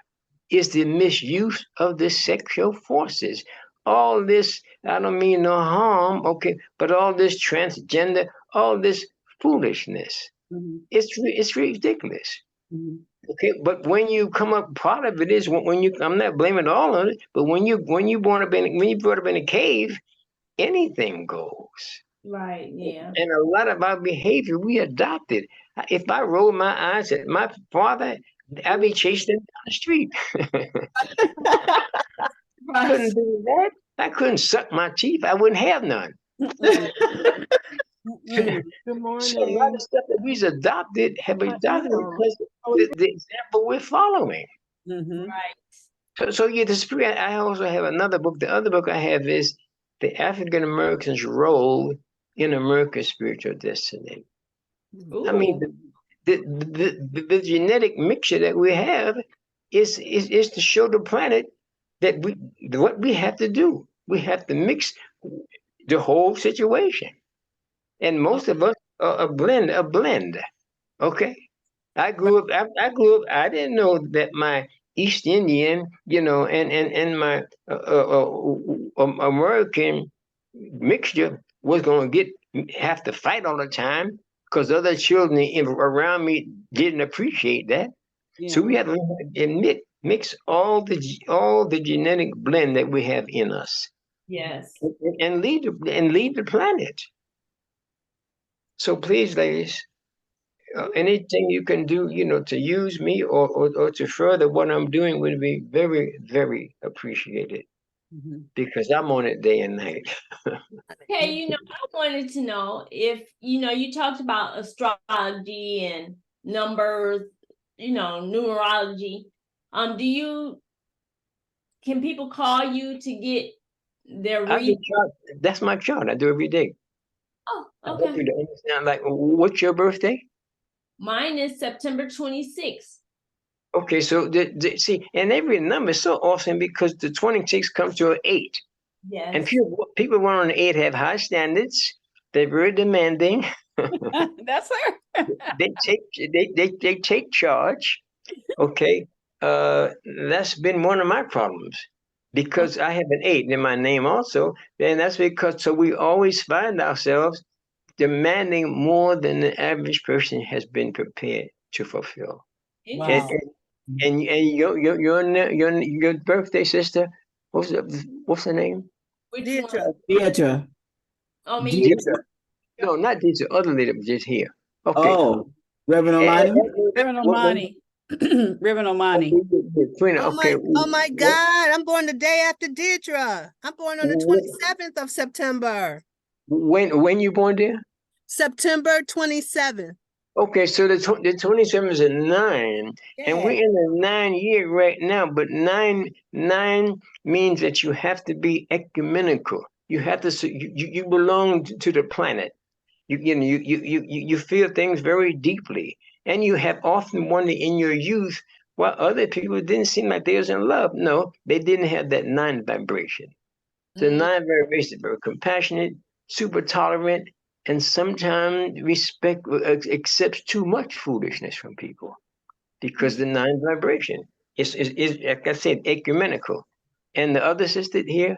Speaker 6: is the misuse of the sexual forces. All this, I don't mean no harm, okay, but all this transgender, all this foolishness.
Speaker 3: Mhm,
Speaker 6: It's ridiculous.
Speaker 3: mhm.
Speaker 6: Okay, but when you come up, part of it is when you. I'm not blaming all of it, but when you brought up in a cave, anything goes.
Speaker 1: Right. Yeah.
Speaker 6: And a lot of our behavior we adopted. If I roll my eyes at my father, I'd be chasing him down the street.
Speaker 1: Right.
Speaker 6: Couldn't do that. I couldn't suck my teeth. I wouldn't have none.
Speaker 3: Mm-mm, mm-mm.
Speaker 7: Good
Speaker 6: So a lot
Speaker 7: morning.
Speaker 6: of stuff that we've adopted have
Speaker 7: I
Speaker 6: adopted
Speaker 7: am.
Speaker 6: because
Speaker 7: How are you?
Speaker 6: the example we're following.
Speaker 3: Mhm.
Speaker 1: Right.
Speaker 6: So yeah, the spirit. I also have another book. The other book I have is the African Americans' role in America's spiritual destiny. I mean,
Speaker 1: Ooh.
Speaker 6: the genetic mixture that we have is to show the planet that what we have to do. We have to mix the whole situation, and
Speaker 1: Oh,
Speaker 6: most of us are a blend. Okay, I grew up. I didn't know that my East Indian, and my American mixture was going to have to fight all the time because other children around me didn't appreciate that. So
Speaker 3: Yeah.
Speaker 6: we had to admit, mix all the genetic blend that we have in us,
Speaker 1: yes.
Speaker 6: and lead the planet. So please, ladies, anything you can do, to use me or to further what I'm doing would be very, very appreciated
Speaker 3: Mhm.
Speaker 6: because I'm on it day and night.
Speaker 1: Hey, I wanted to know if, you talked about astrology and numbers, numerology. Can people call you to get their
Speaker 6: I do
Speaker 1: read?
Speaker 6: chart. That's my chart. I do every day.
Speaker 1: Oh,
Speaker 6: I hope
Speaker 1: okay.
Speaker 6: you understand. Like, what's your birthday?
Speaker 1: Mine is September 26th.
Speaker 6: Okay, so see, and every number is so awesome because the 26 comes to an 8. And
Speaker 1: Yes.
Speaker 6: people want on the 8 have high standards. They're very demanding.
Speaker 3: That's her.
Speaker 6: They take charge. Okay, that's been one of my problems because I have an 8 in my name also. And that's because so we always find ourselves demanding more than the average person has been prepared to fulfill. And
Speaker 3: Wow.
Speaker 1: Interesting.
Speaker 6: your birthday sister, what's her name?
Speaker 1: Which one?
Speaker 5: Deidre.
Speaker 2: Deidre.
Speaker 1: Oh, me.
Speaker 6: Deidre.
Speaker 2: Deidre.
Speaker 6: No, not this the other lady was just here. Okay.
Speaker 2: Oh, Reverend
Speaker 6: And,
Speaker 2: Almighty.
Speaker 3: Reverend
Speaker 6: what
Speaker 3: Omani. Reverend Omani.
Speaker 6: Trina,
Speaker 5: Oh
Speaker 6: okay.
Speaker 5: my God. I'm born the day after Deidre. I'm born on the 27th of September.
Speaker 6: When you born there?
Speaker 5: September 27th.
Speaker 6: Okay, so the 27 is a 9, and
Speaker 5: Yeah.
Speaker 6: we're in a 9 year right now. But nine means that you have to be ecumenical. You have to you belong to the planet. You feel things very deeply, and you have often wondered in your youth why other people didn't seem like they was in love. No, they didn't have that 9 vibration. The
Speaker 1: Mm,
Speaker 6: 9 vibration is very compassionate, super tolerant, and sometimes accepts too much foolishness from people because the 9 vibration is like I said, ecumenical. And the other sister here,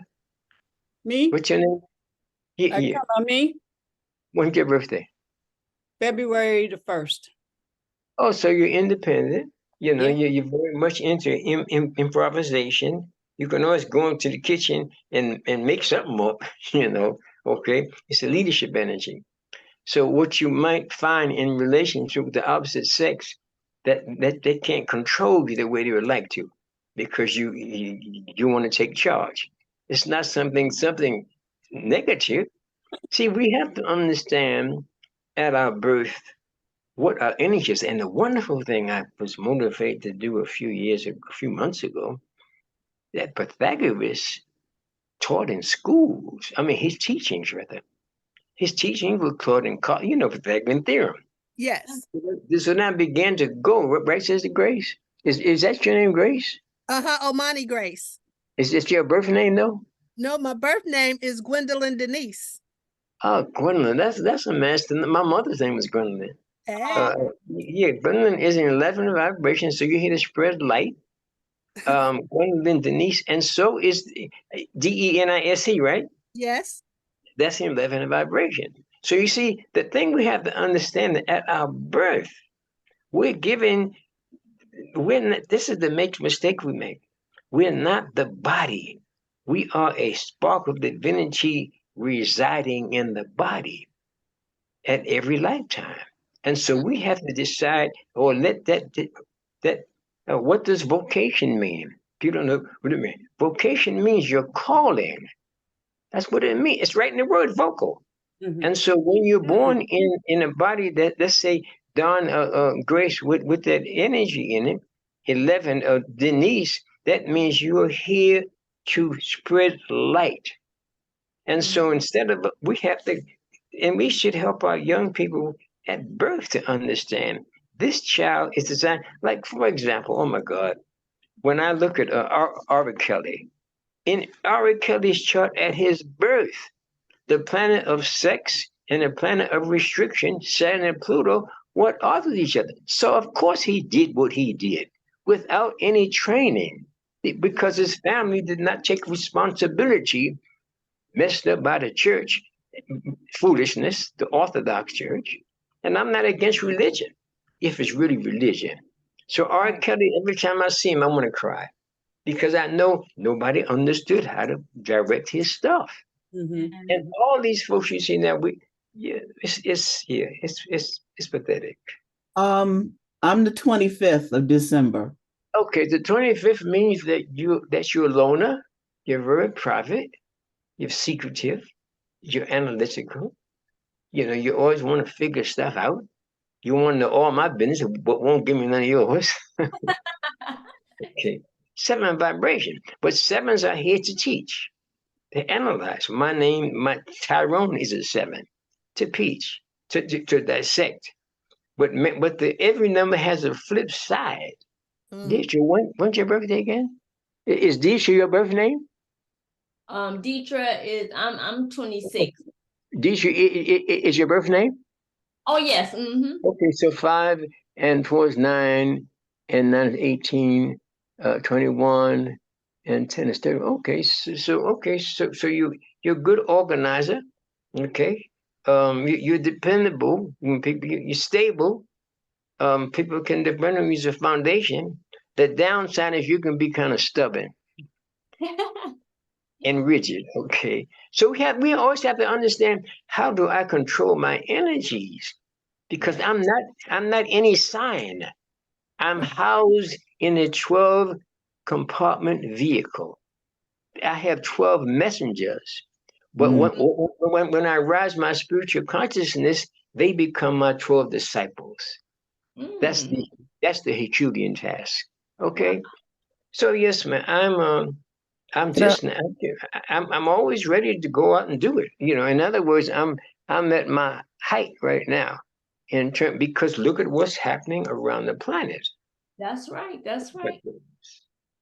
Speaker 3: Me?
Speaker 6: what's your name? Yeah,
Speaker 3: I
Speaker 6: yeah.
Speaker 3: come on me.
Speaker 6: When's your birthday?
Speaker 3: February the 1st.
Speaker 6: Oh, so you're independent.
Speaker 3: Yeah.
Speaker 6: You're very much into improvisation. You can always go into the kitchen and make something up, okay? It's a leadership energy. So what you might find in relationship with the opposite sex, that they can't control you the way they would like to, because you want to take charge. It's not something negative. See, we have to understand at our birth what our energy is. And the wonderful thing I was motivated to do a few months ago, that Pythagoras taught in schools. I mean, his teachings rather. His teachings were taught in, Pythagorean theorem.
Speaker 5: Yes.
Speaker 6: So now I began to go, right, Sister Grace? Is that your name, Grace?
Speaker 5: Uh-huh. Omani Grace.
Speaker 6: Is this your birth name, though?
Speaker 5: No, my birth name is Gwendolyn Denise.
Speaker 6: Oh, Gwendolyn, that's a mess. My mother's name was Gwendolyn.
Speaker 5: Hey,
Speaker 6: Yeah, Gwendolyn is an 11 vibration, so you're here to spread light. Gwendolyn Denise, and so is Denis, right?
Speaker 5: yes.
Speaker 6: That's an 11 vibration. So you see, the thing we have to understand that at our birth, we're given, this is the mistake we make. We're not the body. We are a spark of divinity residing in the body at every lifetime. And so we have to decide, or let what does vocation mean? If you don't know what it means, vocation means your calling. That's what it means. It's right in the word vocal.
Speaker 3: Mhm.
Speaker 6: And so when you're born in a body that, let's say, Don Grace with that energy in it, 11 Denise, that means you're here to spread light. And so instead of, we have to, and we should help our young people at birth to understand this child is designed, like, for example, oh my God, when I look at Ari Kelly, in Ari Kelly's chart at his birth, the planet of sex and the planet of restriction, Saturn and Pluto, what authored each other. So, of course, he did what he did without any training because his family did not take responsibility, messed up by the church, foolishness, the Orthodox Church. And I'm not against religion if it's really religion. So, R. Kelly, every time I see him, I want to cry because I know nobody understood how to direct his stuff.
Speaker 3: Mhm.
Speaker 6: And all these folks you see now, it's pathetic.
Speaker 2: I'm the 25th of December.
Speaker 6: Okay, the 25th means that you're a loner, you're very private, you're secretive, you're analytical. You know, you always want to figure stuff out. You want to know all my business, but won't give me none of yours. Okay. Seven vibration, but sevens are here to teach. They analyze. My Tyrone is a seven to teach, to dissect. But every number has a flip side. Deidre, when's your birthday again? Is Deidre your birth name?
Speaker 1: Deidre is I'm 26.
Speaker 6: Deidre is your birth name?
Speaker 1: Oh yes. Mm-hmm.
Speaker 6: Okay, so 5 and 4 is 9, and 9 is 18, 21, and 10 is 30. Okay, so you're a good organizer. Okay, you're dependable. You're stable. People can depend on you as a foundation. The downside is you can be kind of stubborn and rigid. Okay, so we always have to understand, how do I control my energies? Because I'm not any sign. I'm housed in a 12 compartment vehicle. I have 12 messengers. But when I rise my spiritual consciousness, they become my 12 disciples. That's
Speaker 1: Mm.
Speaker 6: the Herculean task. Okay. So yes, man, I'm
Speaker 2: Can I-
Speaker 6: just I'm always ready to go out and do it. You know, in other words, I'm at my height right now because look at what's happening around the planet.
Speaker 1: That's right. That's right.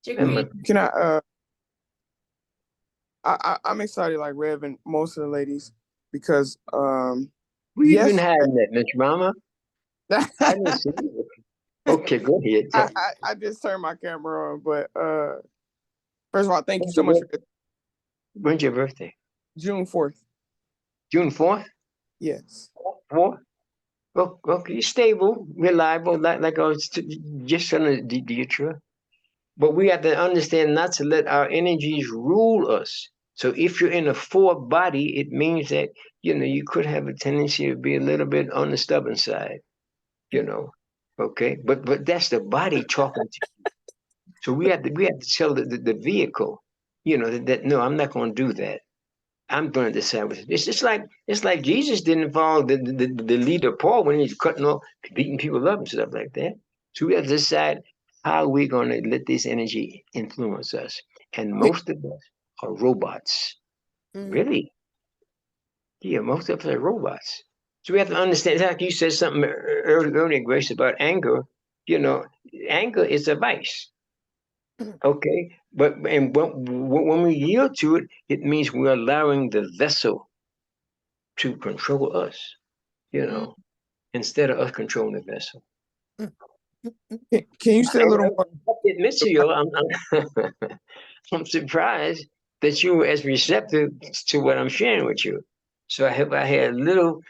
Speaker 6: And
Speaker 8: Can I'm excited like Rev and most of the ladies because
Speaker 6: where you been
Speaker 8: yes,
Speaker 6: hiding that, Miss Mama? I didn't see you. Okay, go ahead.
Speaker 8: I just turned my camera on, but first of all, thank you so much for
Speaker 6: When's your birthday?
Speaker 8: June 4th.
Speaker 6: June 4th?
Speaker 8: Yes.
Speaker 6: 4th? Okay, stable, reliable, like I was just telling Deidre. But we have to understand not to let our energies rule us. So if you're in a 4 body, it means that, you could have a tendency to be a little bit on the stubborn side, Okay. But that's the body talking to you. So we have to tell the vehicle, that no, I'm not going to do that. I'm going to decide what it's like Jesus didn't follow the leader Paul when he's cutting off, beating people up and stuff like that. So we have to decide how we're going to let this energy influence us. And most of us are robots. Really? Yeah, most of us are robots. So we have to understand, like you said something earlier, Grace, about anger. Anger is a vice. Okay, and when we yield to it, it means we're allowing the vessel to control us, you know, instead of us controlling the vessel.
Speaker 8: Can you say a little more?
Speaker 6: I admit to you, I'm surprised that you were as receptive to what I'm sharing with you. So I had a little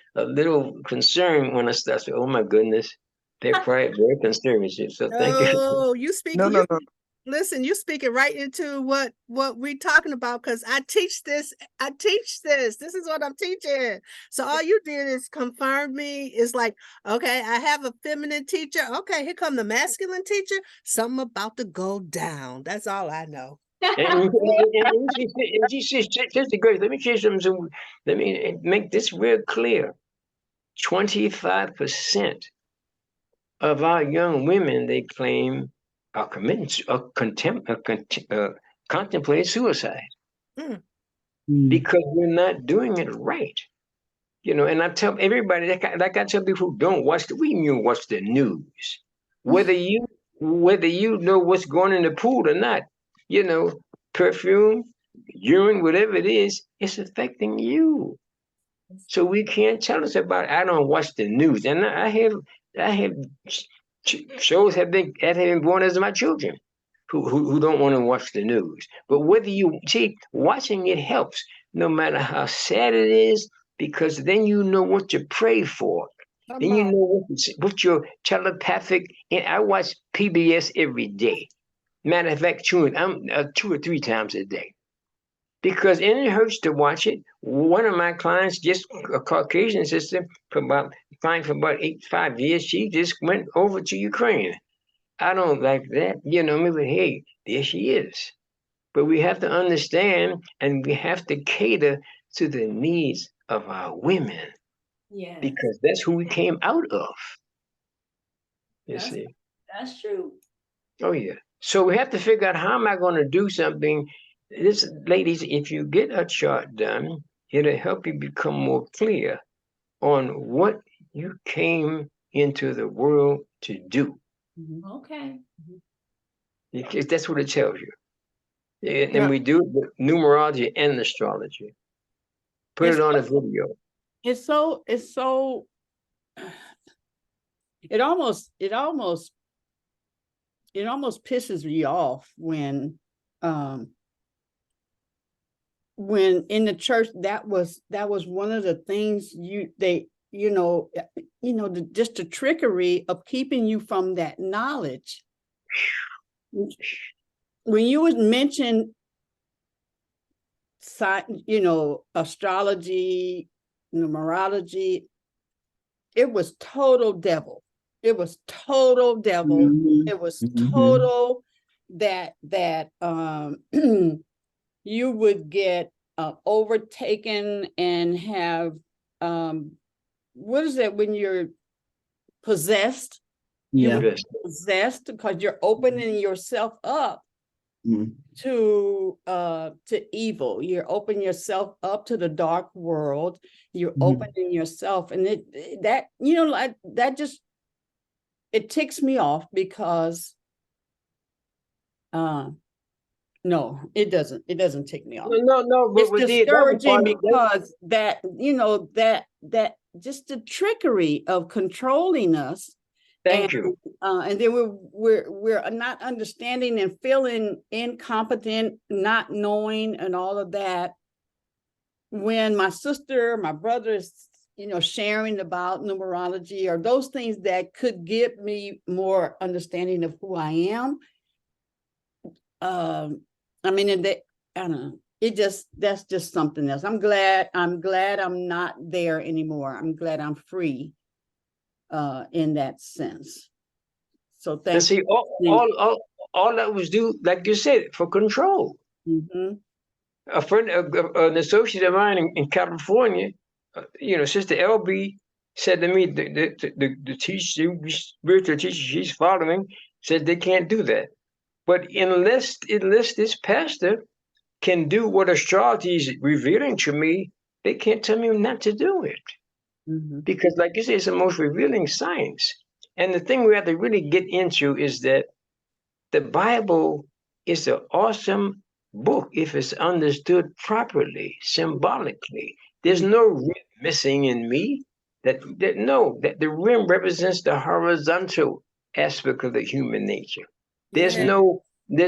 Speaker 6: concern when I started. Oh my goodness, they're probably very conservative. So thank you.
Speaker 5: No, you speak.
Speaker 8: No, no, no.
Speaker 5: Listen, you speaking right into what we're talking about, because I teach this. This is what I'm teaching. So all you did is confirm me. It's like, okay, I have a feminine teacher. Okay, here come the masculine teacher. Something about to go down. That's all I know.
Speaker 6: And she says, Sister Grace, let me share something. So let me make this real clear. 25% of our young women, they claim, are committing contemplating suicide because we're not doing it right. You know, and I tell everybody, like I tell people who don't watch watch the news, whether you know what's going in the pool or not, you know, perfume, urine, whatever it is, it's affecting you. So we can't tell us about. I don't watch the news, and I have shows have been born as my children, who don't want to watch the news. But whether you see, watching it helps, no matter how sad it is, because then you know what to pray for. Then you know what your telepathic. And I watch PBS every day. Matter of fact, 2 or 3 times a day. Because it hurts to watch it. One of my clients, just a Caucasian sister, for about 5 years, she just went over to Ukraine. I don't like that, you know, but hey, there she is. But we have to understand, and we have to cater to the needs of our women.
Speaker 1: Yeah.
Speaker 6: Because that's who we came out of. You see.
Speaker 1: That's true.
Speaker 6: Oh yeah. So we have to figure out, how am I going to do something? This, ladies, if you get a chart done, it'll help you become more clear on what you came into the world to do.
Speaker 1: Okay.
Speaker 6: Because that's what it tells you. And we do it with numerology and astrology. Put it on a video.
Speaker 3: It almost pisses me off when in the church, that was one of the things just the trickery of keeping you from that knowledge. When you would mention astrology, numerology, it was total devil. It was total devil. It was total that you would get overtaken and have what is that when you're possessed?
Speaker 2: Yeah.
Speaker 3: You're possessed because you're opening yourself up to evil. You're opening yourself up to the dark world. You're opening yourself, and it ticks me off because no, it doesn't tick me off.
Speaker 6: No,
Speaker 3: it's discouraging because that just the trickery of controlling us.
Speaker 6: Thank you.
Speaker 3: And then we're not understanding and feeling incompetent, not knowing, and all of that. When my sister, my brother is, sharing about numerology or those things that could give me more understanding of who I am. I don't know. That's just something else. I'm glad I'm not there anymore. I'm glad I'm free. In that sense. So thank you.
Speaker 6: All that was due, like you said, for control. A friend, an associate of mine in California, Sister LB said to me, the teacher, spiritual teacher she's following, said they can't do that. But unless this pastor can do what astrology is revealing to me, they can't tell me not to do it. Because, like you say, it's the most revealing science. And the thing we have to really get into is that the Bible is an awesome book if it's understood properly, symbolically. There's no missing in me. That the rim represents the horizontal aspect of the human nature. There's
Speaker 1: Yeah.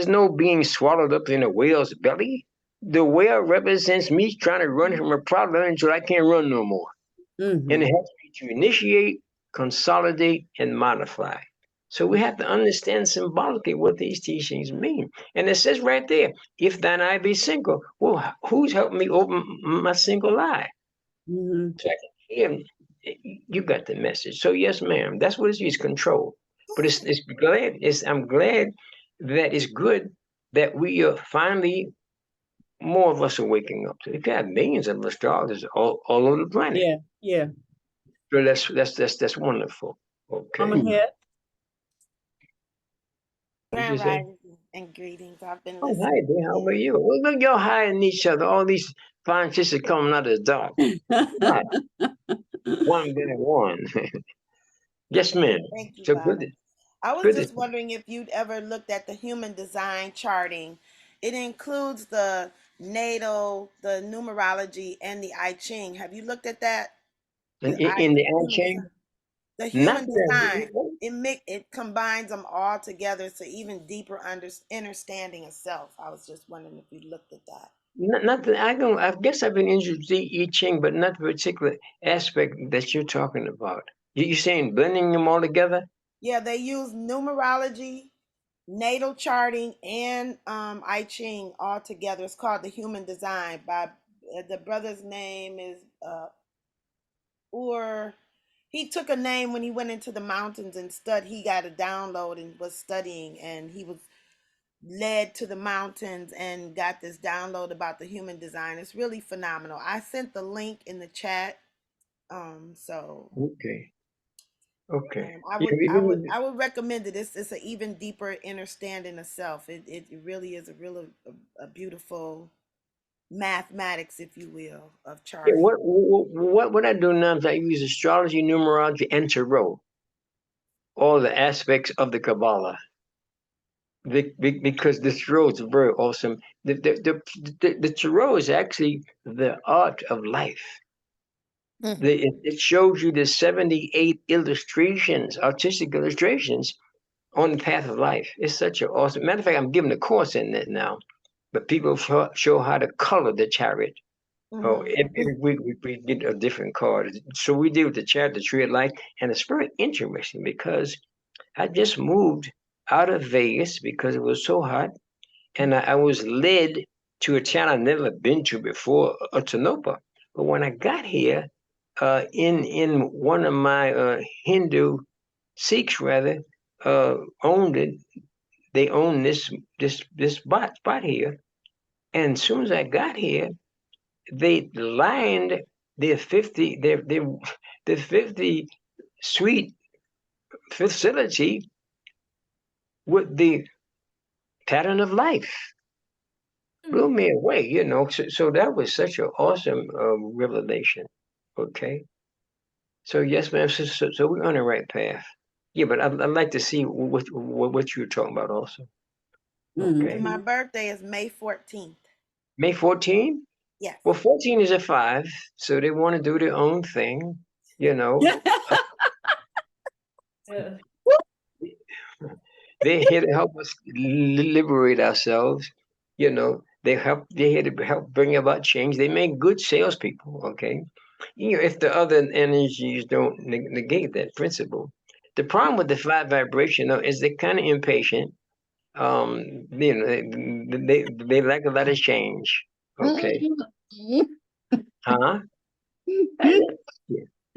Speaker 6: no being swallowed up in a whale's belly. The whale represents me trying to run from a problem until I can't run no more. And it helps me to initiate, consolidate, and modify. So we have to understand symbolically what these teachings mean. And it says right there, if thine eye be single, well, who's helping me open my single eye? So I can hear, you got the message. So yes, ma'am, that's what it is, control. But I'm glad that it's good that we are finally, more of us are waking up. We've got millions of astrologers all over the planet.
Speaker 3: Yeah, yeah.
Speaker 6: So that's wonderful. Okay.
Speaker 3: Mama Head.
Speaker 6: What'd you
Speaker 9: Grand
Speaker 6: say?
Speaker 9: rising and greetings. I've been
Speaker 6: Oh, hi,
Speaker 9: listening.
Speaker 6: dear. How are you? Well, look, y'all hiding each other. All these fine sisters coming out of the dark. Right. One by one. Yes, ma'am.
Speaker 9: Thank you,
Speaker 6: So
Speaker 9: Baba. I was
Speaker 6: good to
Speaker 9: just wondering if you'd ever looked at the human design charting. It includes the natal, the numerology, and the I Ching. Have you looked at that?
Speaker 6: in the I
Speaker 9: Human
Speaker 6: Ching.
Speaker 9: design. The
Speaker 6: Not
Speaker 9: human design.
Speaker 6: that.
Speaker 9: It combines them all together to even deeper understanding of self. I was just wondering if you looked at that.
Speaker 6: Not that I don't. I guess I've been interested in I Ching, but not the particular aspect that you're talking about. You saying blending them all together?
Speaker 9: Yeah, they use numerology, natal charting, and I Ching all together. It's called the Human Design by the brother's name is Ur. He took a name when he went into the mountains and studied. He got a download and was studying, and he was led to the mountains and got this download about the human design. It's really phenomenal. I sent the link in the chat. So
Speaker 6: Okay. Okay.
Speaker 9: I
Speaker 6: Yeah,
Speaker 9: would I would I would recommend it. It's an even deeper understanding of self. It really is a beautiful mathematics, if you will, of
Speaker 6: yeah,
Speaker 9: charting.
Speaker 6: what I do now is I use astrology, numerology, and tarot, all the aspects of the Kabbalah. Because the tarot is very awesome. The tarot is actually the art of life. It shows you the 78 illustrations, artistic illustrations on the path of life. It's such an awesome. Matter of fact, I'm giving a course in it now. But people show how to color the chariot. Oh, every week we get a different card. So we deal with the chariot, the tree of life, and it's very interesting because I just moved out of Vegas because it was so hot, and I was led to a town I've never been to before, Tonopah. But when I got here, in one of my Hindu Sikhs rather owned it. They own this spot here, and as soon as I got here, they lined their 50 suite facility with the pattern of life. Blew me away, So that was such an awesome revelation. Okay. So yes, ma'am. So we're on the right path. Yeah, but I'd like to see what you were talking about also. Okay.
Speaker 9: And my birthday is May 14th.
Speaker 6: May 14th?
Speaker 9: Yes.
Speaker 6: Well, 14 is a 5, so they want to do their own thing, They're here to help us liberate ourselves. They're here to help bring about change. They make good salespeople, okay? If the other energies don't negate that principle. The problem with the 5 vibration, though, is they're kind of impatient. They like a lot of change. Okay. Huh?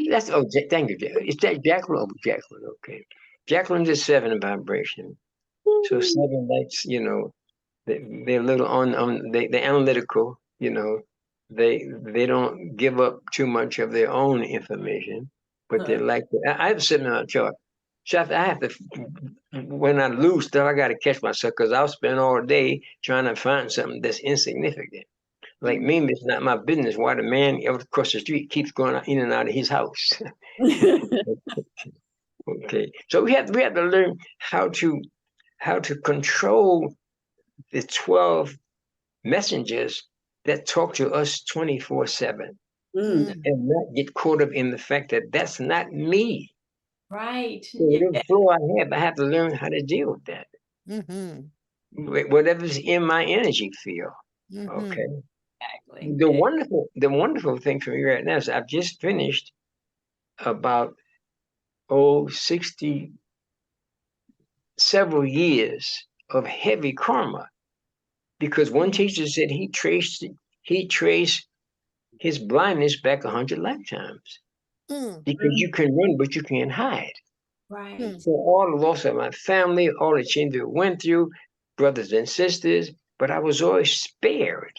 Speaker 6: That's thank you, It's Jacqueline. Oh, Jacqueline. Okay. Jacqueline's a 7 vibration. So 7 likes, they're a little they're analytical, they don't give up too much of their own information, but they like I have 7 on a chart. So I have to, when I lose stuff, I got to catch myself because I'll spend all day trying to find something that's insignificant. Like me, it's not my business why the man across the street keeps going in and out of his house. Okay, so we have to learn how to control the 12 messengers that talk to us 24/7.
Speaker 3: Mm.
Speaker 6: and not get caught up in the fact that that's not me.
Speaker 1: Right.
Speaker 6: So whatever flow I have to learn how to deal with that.
Speaker 5: Mm-hmm.
Speaker 6: Whatever's in my energy field.
Speaker 5: Mm-hmm.
Speaker 6: Okay.
Speaker 1: Exactly.
Speaker 6: The wonderful thing for me right now is I've just finished about 60 several years of heavy karma, because one teacher said he traced his blindness back 100 lifetimes,
Speaker 5: Mm.
Speaker 6: because you can run but you can't hide.
Speaker 1: Right.
Speaker 6: So all the loss of my family, all the changes I went through, brothers and sisters, but I was always spared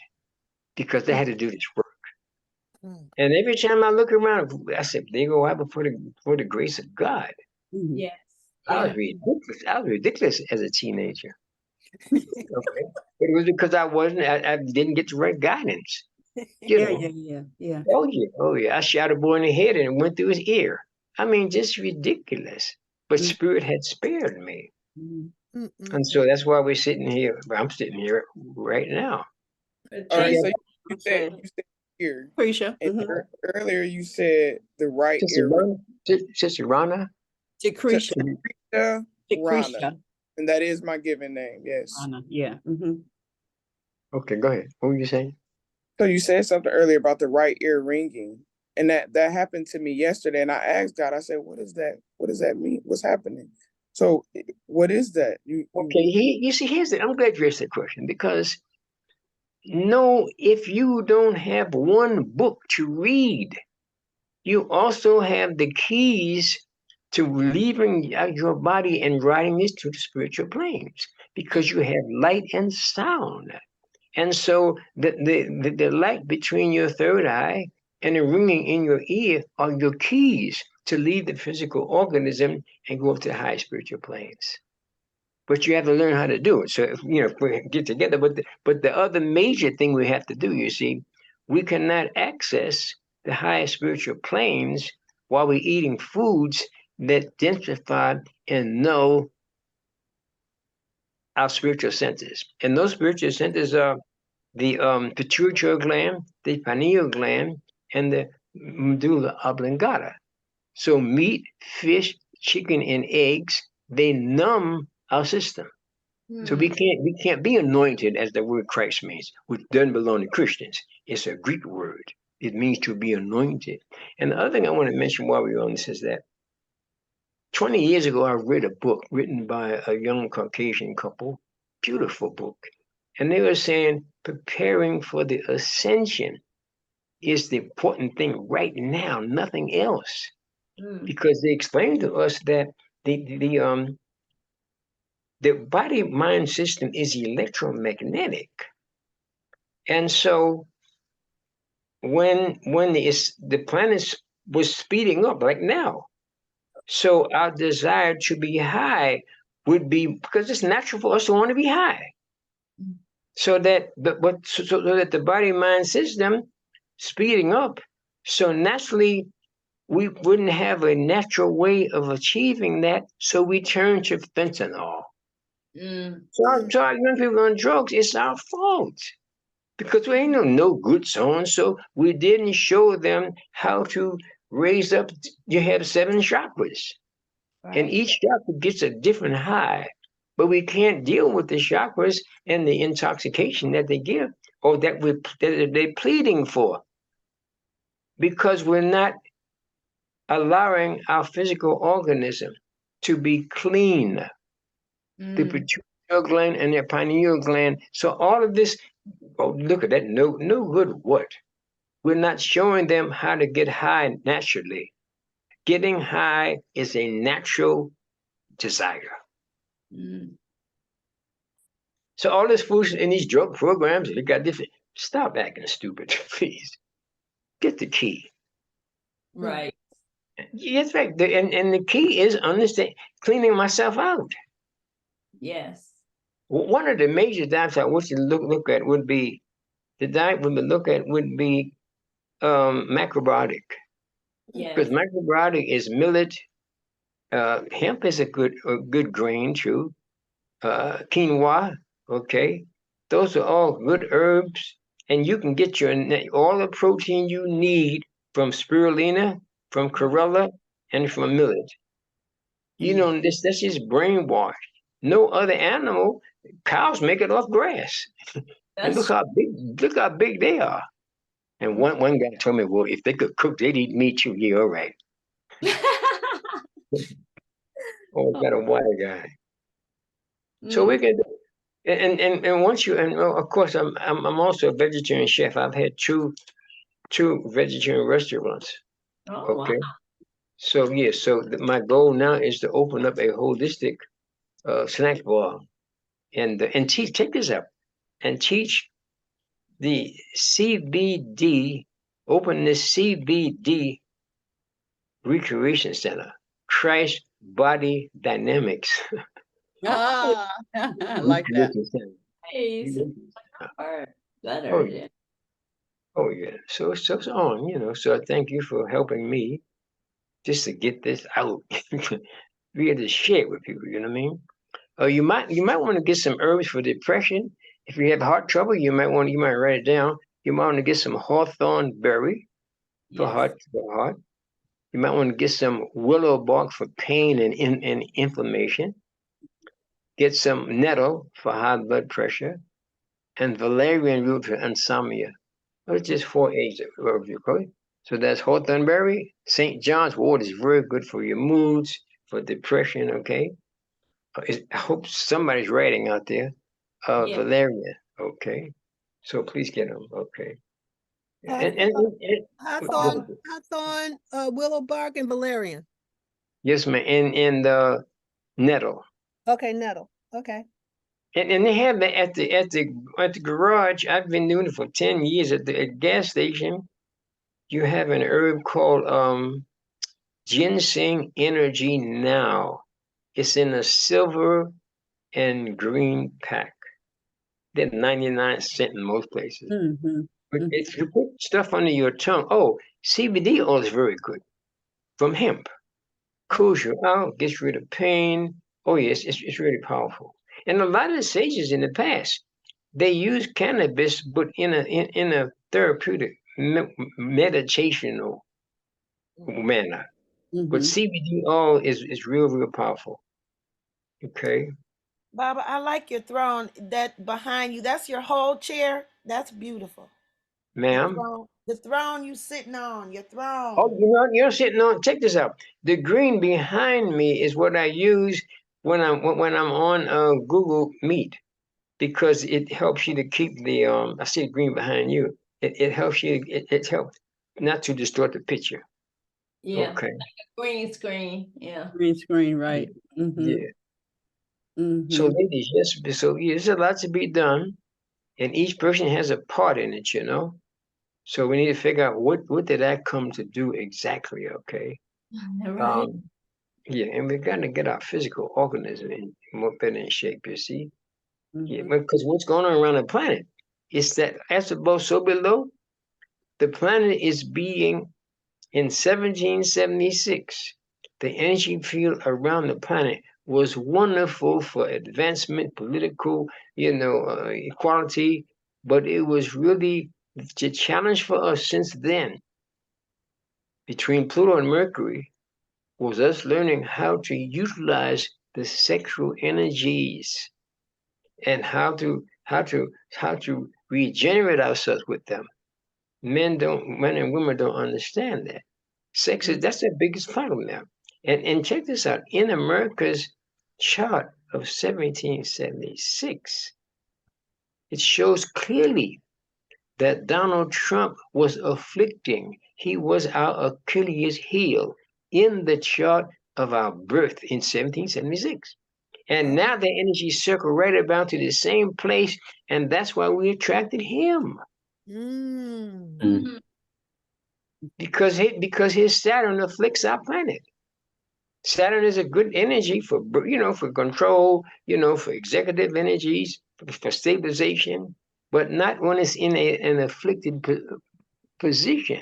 Speaker 6: because they had to do this work.
Speaker 5: Mm.
Speaker 6: And every time I look around, I said, "They go out for the grace of God."
Speaker 3: Mhm.
Speaker 1: Yes.
Speaker 6: I was
Speaker 1: Yeah.
Speaker 6: ridiculous. I was ridiculous as a teenager. Okay, but it was because I didn't get the right guidance. You
Speaker 3: Yeah,
Speaker 6: know.
Speaker 3: yeah, yeah, yeah.
Speaker 6: Oh yeah, oh yeah. I shot a boy in the head and it went through his ear. I mean, just ridiculous. But
Speaker 3: Mm.
Speaker 6: Spirit had spared me.
Speaker 3: Mm.
Speaker 6: And so that's why we're sitting here. I'm sitting here right now.
Speaker 8: All right,
Speaker 6: See,
Speaker 8: so
Speaker 3: I'm saying,
Speaker 8: you said ear,
Speaker 3: Lucretia,
Speaker 8: and earlier you said the right
Speaker 6: Sister
Speaker 8: ear.
Speaker 6: Rana, Sister Rana,
Speaker 3: Lucretia,
Speaker 8: Rana,
Speaker 3: Lucretia,
Speaker 8: and that is my given name. Yes.
Speaker 3: Anna, yeah. Mm-hmm.
Speaker 6: okay, go ahead. What were you saying?
Speaker 8: So you said something earlier about the right ear ringing, and that happened to me yesterday. And I asked God, I said, "What is that? What does that mean? What's happening?" So, what is that?
Speaker 6: Okay, you see, here's the. I'm glad you asked that question, because no, if you don't have one book to read, you also have the keys to leaving out your body and riding this to the spiritual planes, because you have light and sound. And so the light between your third eye and the ringing in your ear are your keys to leave the physical organism and go up to the high spiritual planes. But you have to learn how to do it. So if we get together, but the other major thing we have to do, you see, we cannot access the higher spiritual planes while we're eating foods that densify and know our spiritual senses. And those spiritual senses are the pituitary gland, the pineal gland, and the medulla oblongata. So meat, fish, chicken, and eggs, they numb our system. So we can't be anointed, as the word Christ means, which doesn't belong to Christians. It's a Greek word. It means to be anointed. And the other thing I want to mention while we're on this is that 20 years ago, I read a book written by a young Caucasian couple, beautiful book. And they were saying preparing for the ascension is the important thing right now, nothing else. Because they explained to us that the body mind system is electromagnetic. And so when the planet was speeding up like now, so our desire to be high would be, because it's natural for us to want to be high. So that so that the body mind system speeding up, so naturally we wouldn't have a natural way of achieving that, so we turn to fentanyl. So our young people on drugs, it's our fault, because we ain't no good so and so. We didn't show them how to raise up. You have 7 chakras, and each chakra gets a different high. But we can't deal with the chakras and the intoxication that they give, or that they're pleading for, because we're not allowing our physical organism to be clean. The pituitary gland and the pineal gland. So all of this, oh, look at that, no good what? We're not showing them how to get high naturally. Getting high is a natural desire. So all this fools in these drug programs, they got different. Stop acting stupid, please. Get the key.
Speaker 1: Right.
Speaker 6: Yes, right. And the key is understand cleaning myself out.
Speaker 1: Yes.
Speaker 6: One of the major diets I want you to look at would be the diet we would look at would be macrobiotic, because
Speaker 1: Yes.
Speaker 6: macrobiotic is millet. Hemp is a good grain too. Quinoa, okay, those are all good herbs, and you can get all the protein you need from spirulina, from chlorella, and from millet. You know, that's just brainwashed. No other animal, cows make it off grass. And
Speaker 1: That's
Speaker 6: look how big they are. And one guy told me, well, if they could cook, they'd eat meat too. Yeah, all right. Oh, got a white guy. So we can, and once you, and of course, I'm also a vegetarian chef. I've had two vegetarian restaurants.
Speaker 1: Oh wow.
Speaker 6: Okay. So yeah, so my goal now is to open up a holistic snack bar and teach. Take this up and teach the CBD. Open this CBD recreation center. Christ Body Dynamics.
Speaker 3: Ah, I like that.
Speaker 6: Recreation center.
Speaker 1: Nice.
Speaker 6: Oh,
Speaker 1: Better. Yeah.
Speaker 6: oh yeah. So it's on, you know. So I thank you for helping me just to get this out. We had to share it with people, you know what I mean? You might want to get some herbs for depression. If you have heart trouble, you might write it down. You might want to get some hawthorn berry for
Speaker 1: Yes.
Speaker 6: heart. You might want to get some willow bark for pain and inflammation. Get some nettle for high blood pressure, and valerian root for insomnia. Those are just 4 herbs, okay? So that's hawthornberry. St. John's wort is very good for your moods, for depression, okay? I hope somebody's writing out there.
Speaker 1: Yeah.
Speaker 6: Valerian, okay? So please get them, okay?
Speaker 5: Hawthorn, willow bark, and valerian.
Speaker 6: Yes, ma'am, and nettle.
Speaker 5: Okay, nettle. Okay.
Speaker 6: And they have that at the garage. I've been doing it for 10 years at the gas station. You have an herb called ginseng energy now. It's in a silver and green pack. They're 99 cents in most places. But if you put stuff under your tongue, CBD oil is very good from hemp. Cools you out, gets rid of pain. Oh yes, it's really powerful. And a lot of the sages in the past, they used cannabis, but in a therapeutic, meditational manner. But CBD oil is real powerful. Okay,
Speaker 9: Baba, I like your throne that behind you. That's your whole chair. That's beautiful.
Speaker 6: ma'am.
Speaker 9: The throne you sitting on, your throne.
Speaker 6: Oh, you're sitting on. Check this out. The green behind me is what I use when I'm on Google Meet, because it helps you to keep the I see green behind you. It helps you. It helps not to distort the picture.
Speaker 1: Yeah.
Speaker 6: Okay.
Speaker 1: Like a green screen. Yeah.
Speaker 3: Green screen, right?
Speaker 6: Yeah. So ladies, yes. So there's a lot to be done, and each person has a part in it, you know. So we need to figure out what did I come to do exactly, okay?
Speaker 1: Right.
Speaker 6: Yeah, and we got to get our physical organism in more better in shape, you see? Yeah, because what's going on around the planet is that as above, so below, the planet is being, in 1776, the energy field around the planet was wonderful for advancement, political, equality, but it was really the challenge for us since then, between Pluto and Mercury, was us learning how to utilize the sexual energies and how to regenerate ourselves with them. Men and women don't understand that. Sex is that's the biggest problem now. And check this out. In America's chart of 1776, it shows clearly that Donald Trump was afflicting. He was our Achilles heel in the chart of our birth in 1776. And now the energy circle right about to the same place, and that's why we attracted him. Because his Saturn afflicts our planet. Saturn is a good energy for control, for executive energies, for stabilization, but not when it's in an afflicted position.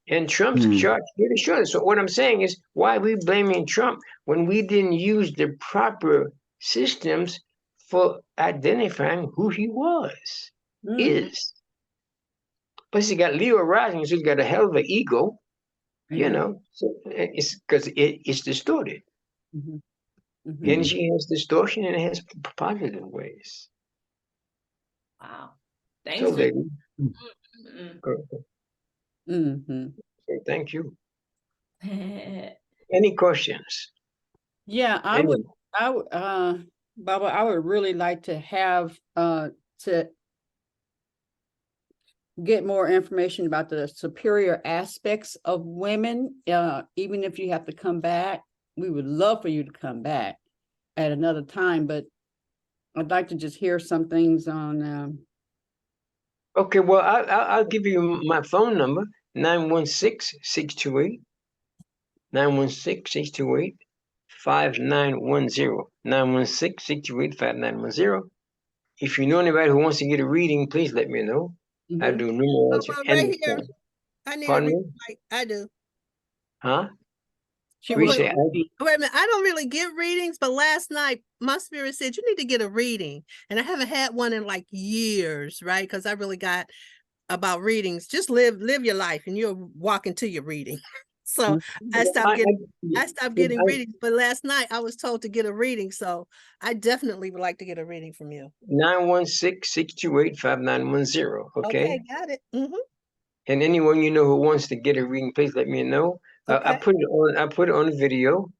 Speaker 6: And Trump's chart really shows. So what I'm saying is, why are we blaming Trump when we didn't use the proper systems for identifying who he is? But she got Leo rising, so she's got a hell of an ego, you
Speaker 3: Yeah.
Speaker 6: know. So it's because it's distorted.
Speaker 3: Mhm. Mhm.
Speaker 6: Energy has distortion and it has positive ways.
Speaker 1: Wow.
Speaker 6: So,
Speaker 1: Thanks for
Speaker 6: lady,
Speaker 1: Mm,
Speaker 3: Mhm.
Speaker 6: so thank you.
Speaker 1: mm.
Speaker 6: Any questions?
Speaker 3: Yeah,
Speaker 6: Any?
Speaker 3: Baba, I would really like to have to get more information about the superior aspects of women. Even if you have to come back, we would love for you to come back at another time, but I'd like to just hear some things on
Speaker 6: Okay, well, I'll give you my phone number, 916-628. 916-628-5910. 916-628-5910. If you know anybody who wants to get a reading, please let me know. I
Speaker 3: Mhm.
Speaker 6: do
Speaker 5: Oh,
Speaker 6: numerology
Speaker 5: well,
Speaker 6: and
Speaker 5: right
Speaker 6: the
Speaker 5: here.
Speaker 6: phone.
Speaker 5: I need a
Speaker 6: Pardon
Speaker 5: reading.
Speaker 6: me?
Speaker 5: Like I do.
Speaker 6: Huh?
Speaker 3: She
Speaker 6: We
Speaker 3: wants
Speaker 6: say,
Speaker 3: a reading.
Speaker 5: Wait a minute. I don't really get readings, but last night my spirit said you need to get a reading, and I haven't had one in like years, right? Because I really got about readings. Just live your life, and you'll walk into your reading. So I stopped getting readings, but last night I was told to get a reading, so I definitely would like to get a reading from you.
Speaker 6: 916-628-5910.
Speaker 5: Okay,
Speaker 6: Okay?
Speaker 5: got it.
Speaker 6: And anyone you know who wants to get a reading, please let me know. I
Speaker 5: Okay.
Speaker 6: put it on the video.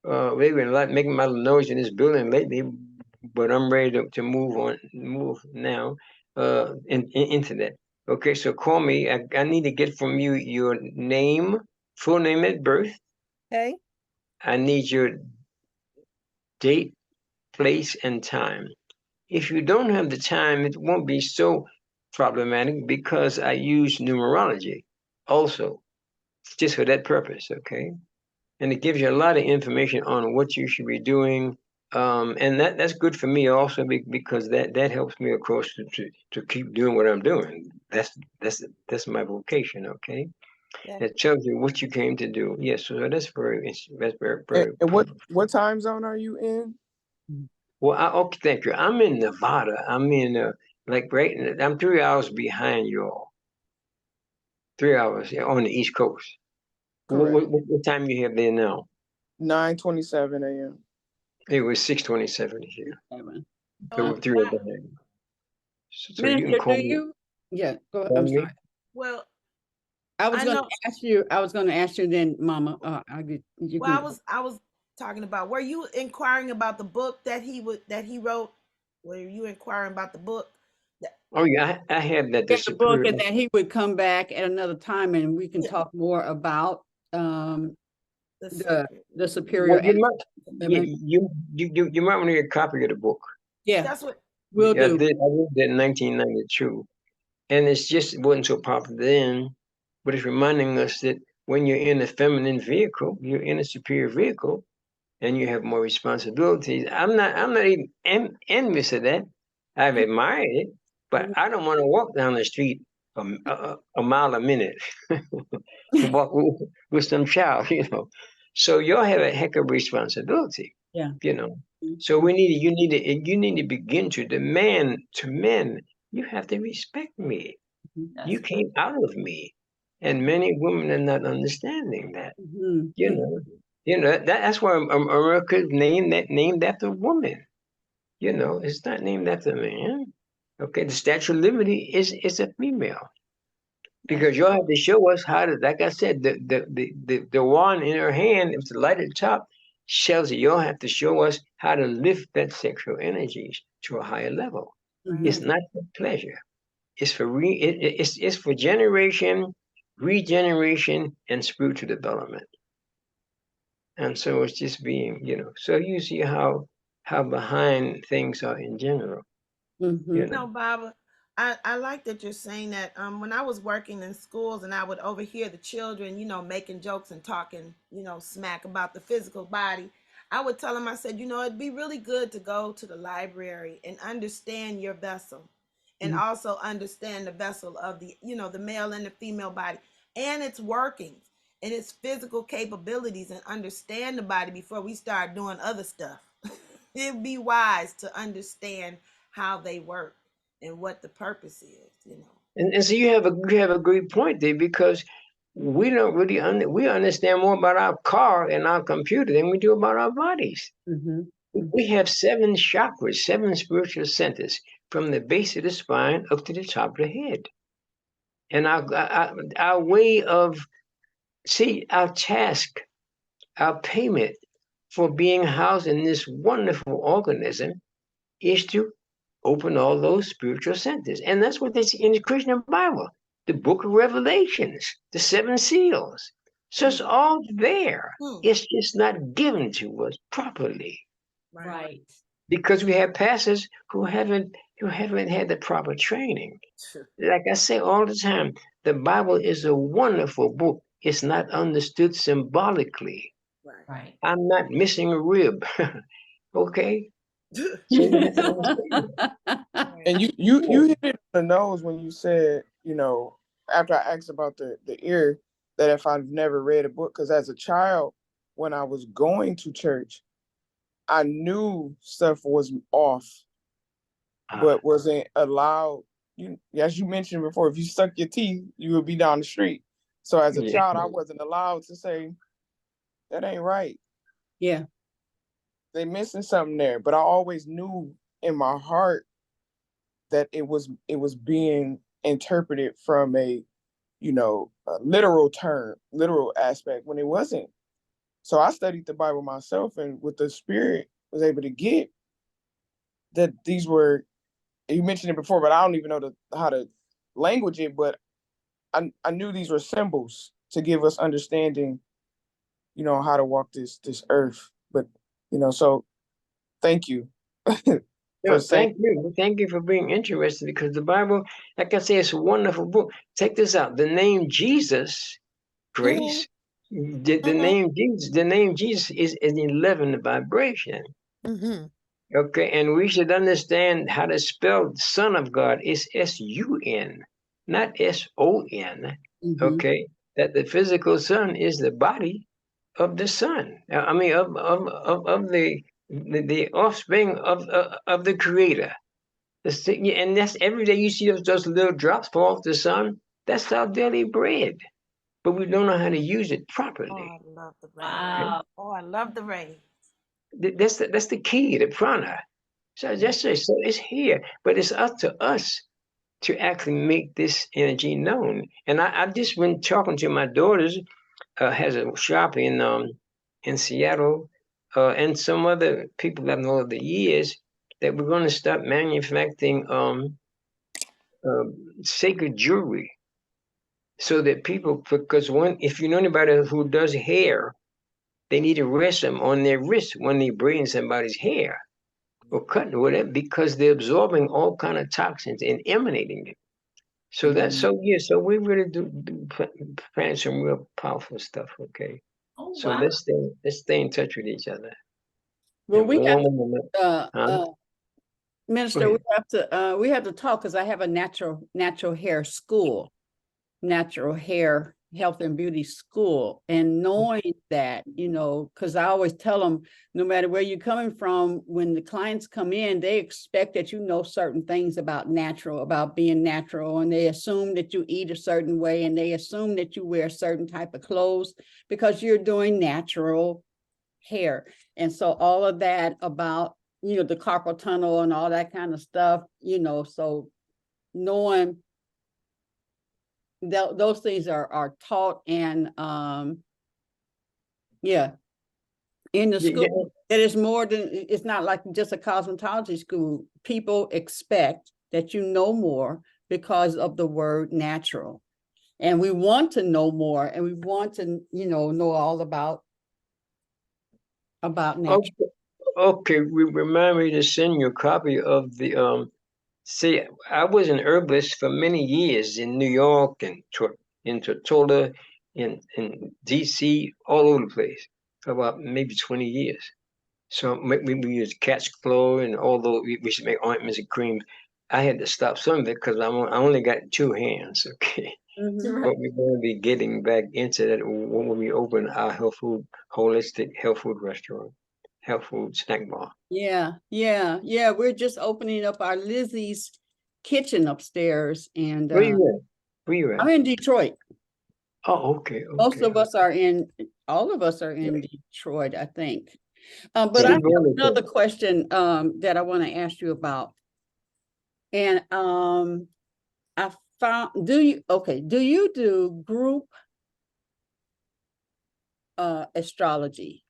Speaker 6: They've been making a lot of noise in this building lately, but I'm ready to move now into that. Okay, so call me. I need to get from you your name, full name at birth.
Speaker 5: Okay.
Speaker 6: I need your date, place, and time. If you don't have the time, it won't be so problematic because I use numerology also, just for that purpose, okay? And it gives you a lot of information on what you should be doing. And that's good for me also because that helps me, of course, to keep doing what I'm doing. That's my vocation, okay?
Speaker 5: Yeah.
Speaker 6: It tells you what you came to do. Yes, so that's very
Speaker 8: And
Speaker 6: powerful.
Speaker 8: what time zone are you in?
Speaker 6: Well, okay, thank you. I'm in Nevada. I'm in I'm 3 hours behind you all. 3 hours on the East Coast.
Speaker 8: Correct.
Speaker 6: What time you have there now?
Speaker 8: 9:27 a.m.
Speaker 6: It was 6:27 here. So we're 3 hours behind. So you can
Speaker 3: Minister,
Speaker 6: call
Speaker 3: do
Speaker 6: me.
Speaker 3: you? Yeah, go ahead. I'm
Speaker 6: Pardon me?
Speaker 3: sorry.
Speaker 9: Well,
Speaker 3: I was
Speaker 9: I
Speaker 3: going to
Speaker 9: know.
Speaker 3: ask you. I was going to ask you then, Mama. You
Speaker 9: Well,
Speaker 3: can.
Speaker 9: I was talking about. Were you inquiring about the book that he wrote? Were you inquiring about the book? That,
Speaker 6: Oh yeah, I have that. The
Speaker 3: Get the book,
Speaker 6: superior.
Speaker 3: and then he would come back at another time, and we can
Speaker 9: yeah,
Speaker 3: talk more about um
Speaker 9: the
Speaker 3: the
Speaker 9: secret.
Speaker 3: the
Speaker 6: Well,
Speaker 3: superior
Speaker 6: you might.
Speaker 3: aspect of women.
Speaker 6: You might want to get a copy of the book.
Speaker 3: Yeah,
Speaker 9: That's what.
Speaker 3: will
Speaker 6: Yeah, I
Speaker 3: do.
Speaker 6: did. I read that in 1992, and it's just it wasn't so popular then, but it's reminding us that when you're in a feminine vehicle, you're in a superior vehicle, and you have more responsibilities. I'm not even envious of that. I've admired it, but I don't want to walk down the street a mile a minute, walk with some child, you know. So y'all have a heck of responsibility,
Speaker 3: Yeah.
Speaker 6: you know. So you need to begin to demand to men, you have to respect me. You
Speaker 1: That's
Speaker 6: came out of me. And many women are not understanding that. You know, that's why America is named after a woman. You know, it's not named after a man. Okay, the Statue of Liberty is a female because you'll have to show us how to. Like I said, the wand in her hand, if the light at the top, shows you. You'll have to show us how to lift that sexual energies to a higher level. It's not for pleasure. It's for it's for generation, regeneration, and spiritual development. And so it's just being, so you see how behind things are in general.
Speaker 3: Mm-hmm.
Speaker 9: No, Baba, I like that you're saying that. When I was working in schools and I would overhear the children, making jokes and talking, smack about the physical body, I would tell them, I said, it'd be really good to go to the library and understand your vessel and also understand the vessel of the male and the female body and its workings and its physical capabilities and understand the body before we start doing other stuff. It'd be wise to understand how they work and what the purpose is.
Speaker 6: And so you have a great point there, because we don't really we understand more about our car and our computer than we do about our bodies.
Speaker 3: Mhm.
Speaker 6: We have 7 chakras, 7 spiritual centers, from the base of the spine up to the top of the head. And our way of, see, our task, our payment for being housed in this wonderful organism is to open all those spiritual centers. And that's what they see in the Christian Bible, the book of Revelations, the 7 seals. So it's all there. It's just not given to us properly,
Speaker 1: Right.
Speaker 6: because we have pastors who haven't had the proper training. Like I say all the time, the Bible is a wonderful book. It's not understood symbolically.
Speaker 1: Right.
Speaker 6: I'm not missing a rib. Okay? So you have to understand.
Speaker 8: And you hit it on the nose when you said, you know, after I asked about the ear, that if I've never read a book, because as a child, when I was going to church, I knew stuff was off, but wasn't allowed. You, as you mentioned before, if you suck your teeth, you would be down the street. So as a
Speaker 6: Yeah.
Speaker 8: child, I wasn't allowed to say that ain't right.
Speaker 3: Yeah.
Speaker 8: They missing something there. But I always knew in my heart that it was being interpreted from a, you know, a literal term, literal aspect, when it wasn't. So I studied the Bible myself, and with the Spirit was able to get that these were, you mentioned it before, but I don't even know how to language it, but I knew these were symbols to give us understanding, you know, how to walk this earth. But, you know, so thank you for
Speaker 6: No,
Speaker 8: saying.
Speaker 6: thank you. Thank you for being interested, because the Bible, like I say, it's a wonderful book. Check this out. The name Jesus, Grace, the name Jesus is an 11 vibration.
Speaker 5: Mhm.
Speaker 6: Okay, and we should understand how to spell Son of God. It's S-U-N, not S-O-N.
Speaker 3: Mhm.
Speaker 6: Okay, that the physical Son is the body of the Son. I mean, of the offspring of the Creator. And that's every day you see those little drops fall off the sun. That's our daily bread, but we don't know how to use it
Speaker 9: Oh,
Speaker 6: properly.
Speaker 9: I love the rain.
Speaker 1: Wow.
Speaker 9: Oh, I love the rain.
Speaker 6: That's the key, the prana. So just so it's here, but it's up to us to actually make this energy known. And I've just been talking to my daughters, has a shop in Seattle, and some other people I've known over the years, that we're going to start manufacturing uh, sacred jewelry, so that people, because if you know anybody who does hair, they need to rest them on their wrist when they braiding somebody's hair or cutting or whatever, because they're absorbing all kind of toxins and emanating it. So that's so yeah. So we really do plan some real powerful stuff. Okay.
Speaker 1: Oh,
Speaker 6: So
Speaker 1: wow.
Speaker 6: let's stay in touch with each other.
Speaker 3: Well,
Speaker 6: And
Speaker 3: we have
Speaker 6: one more minute. Huh?
Speaker 3: Minister,
Speaker 6: Go
Speaker 3: we have to talk, because I have a natural hair school, natural hair health and beauty school. And knowing that, you know, because I always tell them, no matter where you're coming from, when the clients come in, they expect that you know certain things about being natural, and they assume that you eat a certain way, and they assume that you wear a certain type of clothes because you're doing natural hair. And so all of that about, you know, the carpal tunnel and all that kind of stuff, you know, so knowing that those things are taught, and yeah, in the
Speaker 6: Yeah,
Speaker 3: school. It is more than, it's not like just a cosmetology school. People expect that you know more because of the word natural. And we want to know more, and we want to, you know all about natural.
Speaker 6: okay. Okay. Remind me to send you a copy of the See, I was an herbalist for many years in New York and in Tortola, in DC, all over the place, for about maybe 20 years. So we used cat's claw, and although we used to make ointments and creams, I had to stop some of it because I only got 2 hands. Okay,
Speaker 3: Mhm.
Speaker 6: but we're going to be getting back into that when we open our holistic health food restaurant, health food snack bar.
Speaker 3: Yeah. We're just opening up our Lizzie's kitchen upstairs, and
Speaker 6: Where you at? Where you
Speaker 3: I'm
Speaker 6: at?
Speaker 3: in Detroit.
Speaker 6: Oh, okay,
Speaker 3: Most
Speaker 6: okay.
Speaker 3: of us are in, all of us are in Detroit, I think. But
Speaker 6: So
Speaker 3: I
Speaker 6: we
Speaker 3: have
Speaker 6: going to
Speaker 3: another question that I want to ask you about. And I found, do you do group astrology,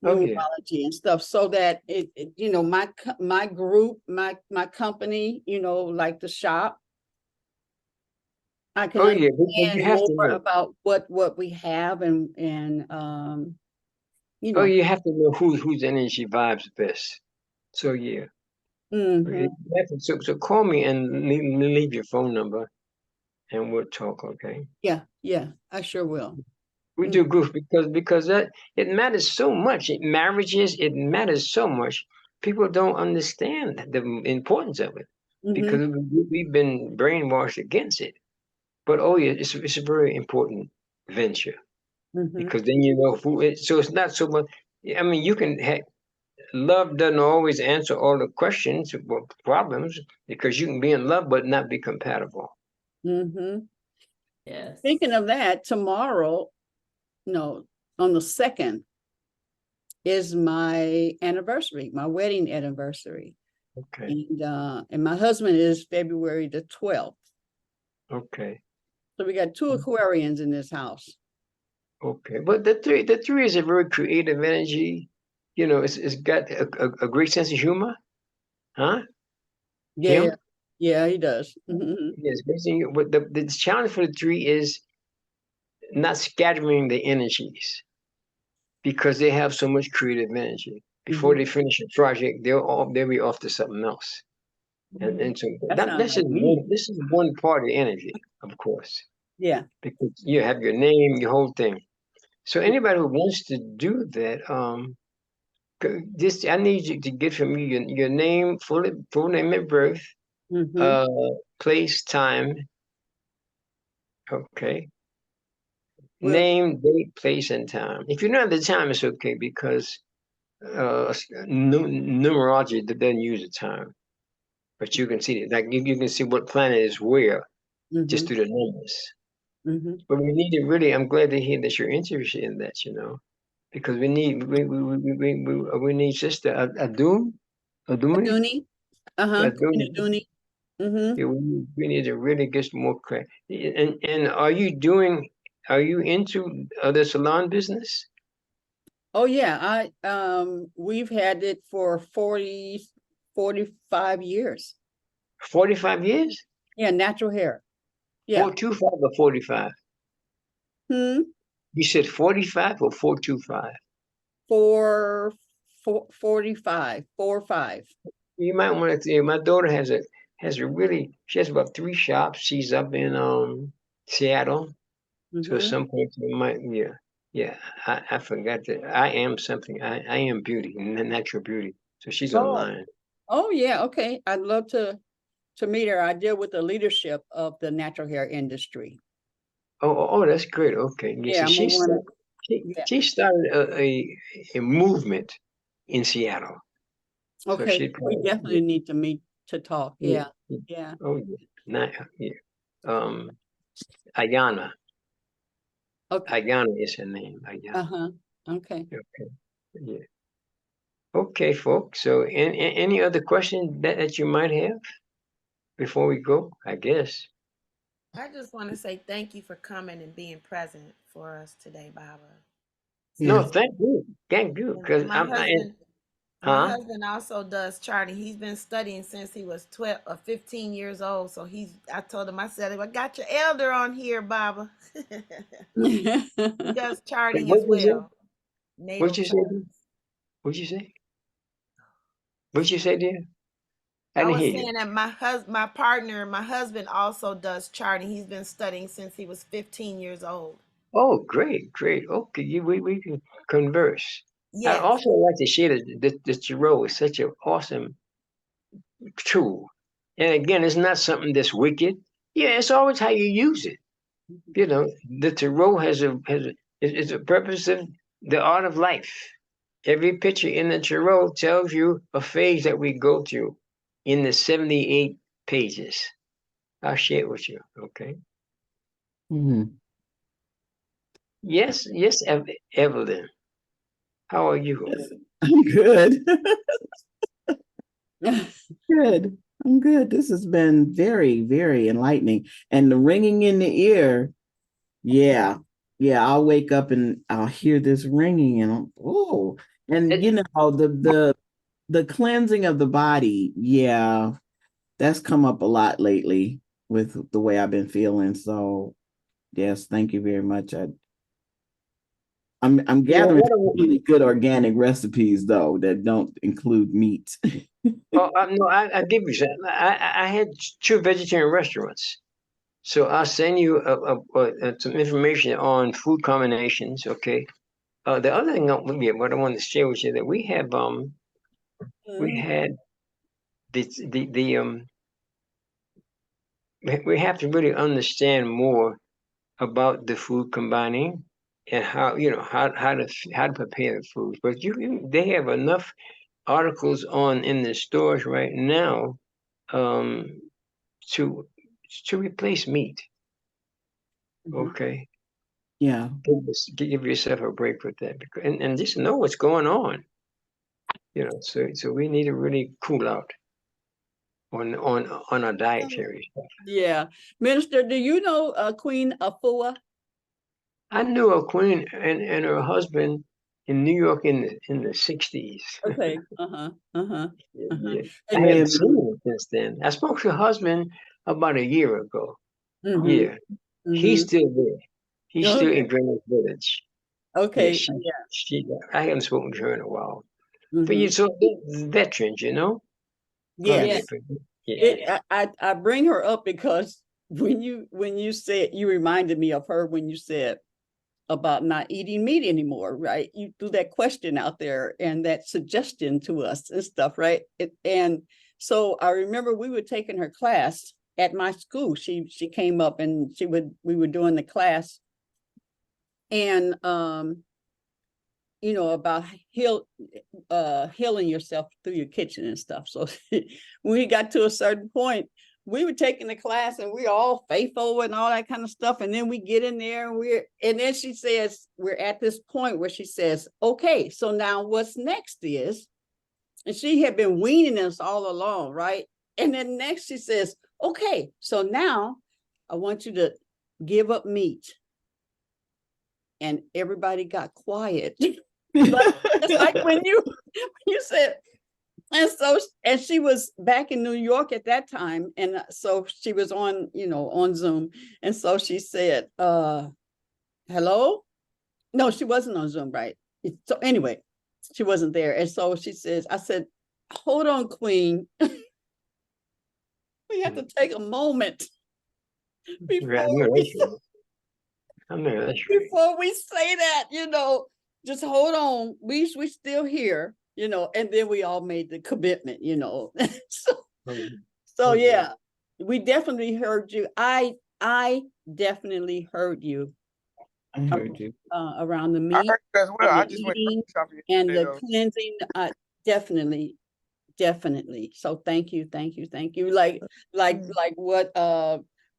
Speaker 6: Oh yeah.
Speaker 3: numerology and stuff, so that you know, my group, my company, you know, like the shop, I can
Speaker 6: Oh yeah, but you
Speaker 3: understand
Speaker 6: have to
Speaker 3: more
Speaker 6: know.
Speaker 3: about what we have, and you
Speaker 6: Oh,
Speaker 3: know.
Speaker 6: you have to know whose energy vibes best. So yeah. Okay.
Speaker 3: Mhm.
Speaker 6: You have to- So call me and leave your phone number and we'll talk, okay?
Speaker 3: Yeah, I sure will.
Speaker 6: We
Speaker 3: Mm.
Speaker 6: do groups because that it matters so much. Marriages, it matters so much. People don't understand the importance of it because
Speaker 3: Mhm.
Speaker 6: we've been brainwashed against it. But oh yeah, it's a very important venture
Speaker 3: Mhm.
Speaker 6: because then you know who it. So it's not so much. I mean, you can have love doesn't always answer all the questions or problems because you can be in love but not be compatible.
Speaker 3: Mhm.
Speaker 1: Yes.
Speaker 3: Speaking of that, tomorrow, no, on the 2nd is my anniversary, my wedding anniversary.
Speaker 6: Okay.
Speaker 3: And my husband is February the 12th.
Speaker 6: Okay.
Speaker 3: So we got 2 Aquarians in this house.
Speaker 6: Okay. But the three is a very creative energy. You know, it's got a great sense of humor. Huh?
Speaker 3: Yeah,
Speaker 6: Him?
Speaker 3: yeah, he does. Mhm.
Speaker 6: Yes, basically, but the challenge for the three is not scattering the energies because they have so much creative energy. Before
Speaker 3: Mhm.
Speaker 6: they finish a project, they'll be off to something else. And so
Speaker 3: That sounds
Speaker 6: this
Speaker 3: like
Speaker 6: is
Speaker 3: me.
Speaker 6: one part of the energy, of course,
Speaker 3: Yeah.
Speaker 6: because you have your name, your whole thing. So anybody who wants to do that, this I need you to get from you your name, full name of birth,
Speaker 3: Mhm.
Speaker 6: uh, place, time, okay,
Speaker 3: Well,
Speaker 6: name, date, place, and time. If you don't have the time, it's okay because numerology doesn't use the time, but you can see it. Like you can see what planet is where just
Speaker 3: mhm.
Speaker 6: through the numbers.
Speaker 3: Mhm.
Speaker 6: But we need to really. I'm glad to hear that you're interested in that. You know, because we need sister Adumi,
Speaker 3: Aduni. Queen
Speaker 6: Adumi.
Speaker 3: Aduni. Mhm.
Speaker 6: Yeah, we need to really get some more credit. And are you into the salon business?
Speaker 3: Oh yeah, we've had it for 45 years.
Speaker 6: 45 years?
Speaker 3: Yeah, natural hair. Yeah.
Speaker 6: 425 or 45?
Speaker 3: Hmm.
Speaker 6: You said 45 or 425?
Speaker 3: For 45, 4 5.
Speaker 6: You might want to. My daughter has a really. She has about 3 shops. She's up in Seattle. So at
Speaker 3: Mm-hmm.
Speaker 6: some point you might, yeah. I forgot that I am something. I am beauty, natural beauty. So she's
Speaker 3: Oh,
Speaker 6: online.
Speaker 3: oh yeah. Okay. I'd love to meet her. I deal with the leadership of the natural hair industry.
Speaker 6: Oh, that's great. Okay, yeah.
Speaker 3: Yeah,
Speaker 6: So
Speaker 3: I'm a one. Yeah.
Speaker 6: she started a movement in Seattle. So
Speaker 3: Okay.
Speaker 6: she
Speaker 3: We
Speaker 6: probably,
Speaker 3: definitely need to meet to talk.
Speaker 6: yeah,
Speaker 3: Yeah.
Speaker 6: yeah.
Speaker 3: Yeah.
Speaker 6: Oh yeah, not yeah. Um, Ayana,
Speaker 3: Okay.
Speaker 6: Ayana is her name. Ayana.
Speaker 3: Uh-huh. Okay.
Speaker 6: Okay, yeah. Okay, folks. So, any other questions that you might have before we go? I guess.
Speaker 9: I just want to say thank you for coming and being present for us today, Baba.
Speaker 6: No,
Speaker 5: Yes.
Speaker 6: thank you. Thank you.
Speaker 9: And
Speaker 6: Because
Speaker 9: my
Speaker 6: huh?
Speaker 9: husband also does charting. He's been studying since he was 12 or 15 years old. So I told him, I said, I got your elder on here, Baba. He does
Speaker 6: Wait,
Speaker 9: charting
Speaker 6: what
Speaker 9: as
Speaker 6: you say?
Speaker 9: well,
Speaker 6: What
Speaker 9: natal
Speaker 6: you say?
Speaker 9: chart.
Speaker 6: Dear? What you say? What you say, dear? I
Speaker 9: I
Speaker 6: didn't
Speaker 9: was
Speaker 6: hear you.
Speaker 9: saying that my husband also does charting. He's been studying since he was 15 years old.
Speaker 6: Oh, great, great. Okay, we can converse. I
Speaker 9: Yes.
Speaker 6: also like to share that the tarot is such an awesome tool. And again, it's not something that's wicked. Yeah, it's always how you use it. You know, the tarot is a purpose of the art of life. Every picture in the tarot tells you a phase that we go through in the 78 pages. I'll share it with you. Okay.
Speaker 2: Mhm.
Speaker 6: Yes, yes, Evelyn. How are you?
Speaker 2: Yes, I'm good. Good. I'm good. This has been very, very enlightening. And the ringing in the ear, yeah. Yeah, I'll wake up and I'll hear this ringing and oh, and
Speaker 6: It,
Speaker 2: the cleansing of the body, yeah, that's come up a lot lately with the way I've been feeling. So yes, thank you very much. I'm
Speaker 6: yeah,
Speaker 2: gathering really good organic recipes though that don't include meat.
Speaker 6: oh, no, I give you some. I had 2 vegetarian restaurants. So I'll send you some information on food combinations. Okay. The other thing, what I wanted to share with you that we had the we have to really understand more about the food combining and how how to prepare the foods. But they have enough articles on in the stores right now um, to replace meat. Okay.
Speaker 2: Yeah.
Speaker 6: Give yourself a break with that, because, and just know what's going on. So we need to really cool out on our dietary stuff.
Speaker 3: Yeah. Minister, do you know Queen Afua?
Speaker 6: I knew a queen and her husband in New York in the 60s.
Speaker 3: Okay. Uh-huh. Uh-huh. Uh-huh.
Speaker 6: Yeah. I
Speaker 3: And,
Speaker 6: haven't seen him since then. I spoke to her husband about a year ago.
Speaker 3: mhm,
Speaker 6: Yeah. He's
Speaker 3: mhm.
Speaker 6: still there. He's still
Speaker 3: Okay.
Speaker 6: in Greenwich Village. Yeah,
Speaker 3: Okay. Yeah.
Speaker 6: I haven't spoken to her in a while. But
Speaker 3: Mhm.
Speaker 6: so veterans,
Speaker 3: Yes.
Speaker 1: Yeah.
Speaker 6: Yeah.
Speaker 3: I bring her up because when you said, you reminded me of her when you said about not eating meat anymore, right? You threw that question out there and that suggestion to us and stuff, right? And so I remember we were taking her class at my school. She came up and we were doing the class, and about healing yourself through your kitchen and stuff. So when we got to a certain point, we were taking the class and we all faithful and all that kind of stuff. And then we get in there and then she says, we're at this point where she says, okay, so now what's next is, and she had been weaning us all along, right? And then next she says, okay, so now I want you to give up meat. And everybody got quiet. It's like when you said, and she was back in New York at that time, and so she was on Zoom, and so she said, hello? No, she wasn't on Zoom, right? So anyway, she wasn't there, and so she says, I said, hold on, Queen, we have to take a moment
Speaker 6: Right,
Speaker 3: before we
Speaker 6: I know that's right.
Speaker 3: before we say that, just hold on. We still here, and then we all made the commitment, so yeah, we definitely heard you. I definitely heard you.
Speaker 2: I heard you.
Speaker 3: Around the
Speaker 8: I
Speaker 3: meat
Speaker 8: heard you as well.
Speaker 3: and
Speaker 8: I
Speaker 3: the
Speaker 8: just went
Speaker 3: eating
Speaker 8: shopping
Speaker 3: and
Speaker 8: yesterday,
Speaker 3: the
Speaker 8: though.
Speaker 3: cleansing. Definitely. So thank you. Like what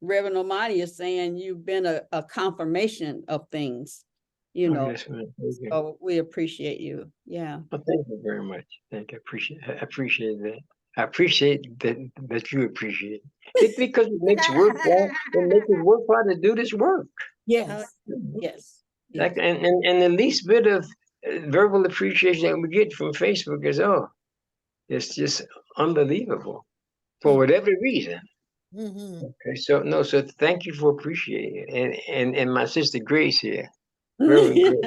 Speaker 3: Reverend Omani is saying, you've been a confirmation of things,
Speaker 6: Yes, ma'am.
Speaker 3: so we appreciate you. Yeah.
Speaker 6: Well, thank you very much. Thank you. I appreciate that. I appreciate that you appreciate it because it makes worthwhile. It makes it worthwhile to do this work.
Speaker 3: Yes. Yes.
Speaker 6: Like and the least bit of verbal appreciation that we get from Facebook is it's just unbelievable for whatever reason.
Speaker 5: Mhm.
Speaker 6: Okay, so thank you for appreciating it, and my sister Grace here, Reverend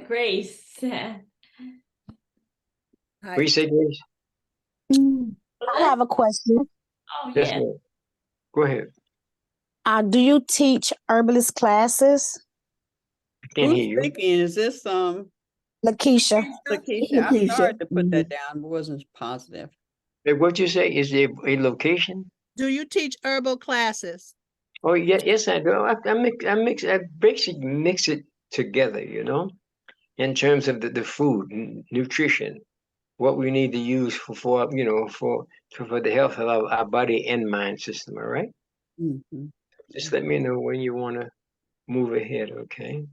Speaker 6: Grace.
Speaker 1: Grace.
Speaker 5: Hi.
Speaker 6: What you say, Grace?
Speaker 10: I have a question.
Speaker 1: Oh,
Speaker 6: Yes,
Speaker 1: yeah.
Speaker 6: ma'am. Go ahead.
Speaker 10: Do you teach herbalist classes?
Speaker 6: I can't
Speaker 3: Who's
Speaker 6: hear you.
Speaker 3: speaking? Is this
Speaker 10: Lakeisha.
Speaker 3: Lakeisha? I
Speaker 2: Lakeisha.
Speaker 3: started to put that down, but wasn't positive.
Speaker 6: Hey, what you say? Is there a location?
Speaker 5: Do you teach herbal classes?
Speaker 6: Oh, yeah, yes, I do. I basically mix it together, in terms of the food, nutrition. what we need to use for the health of our body and mind system. All right.
Speaker 3: Mhm.
Speaker 6: Just let me know when you want to move ahead. Okay.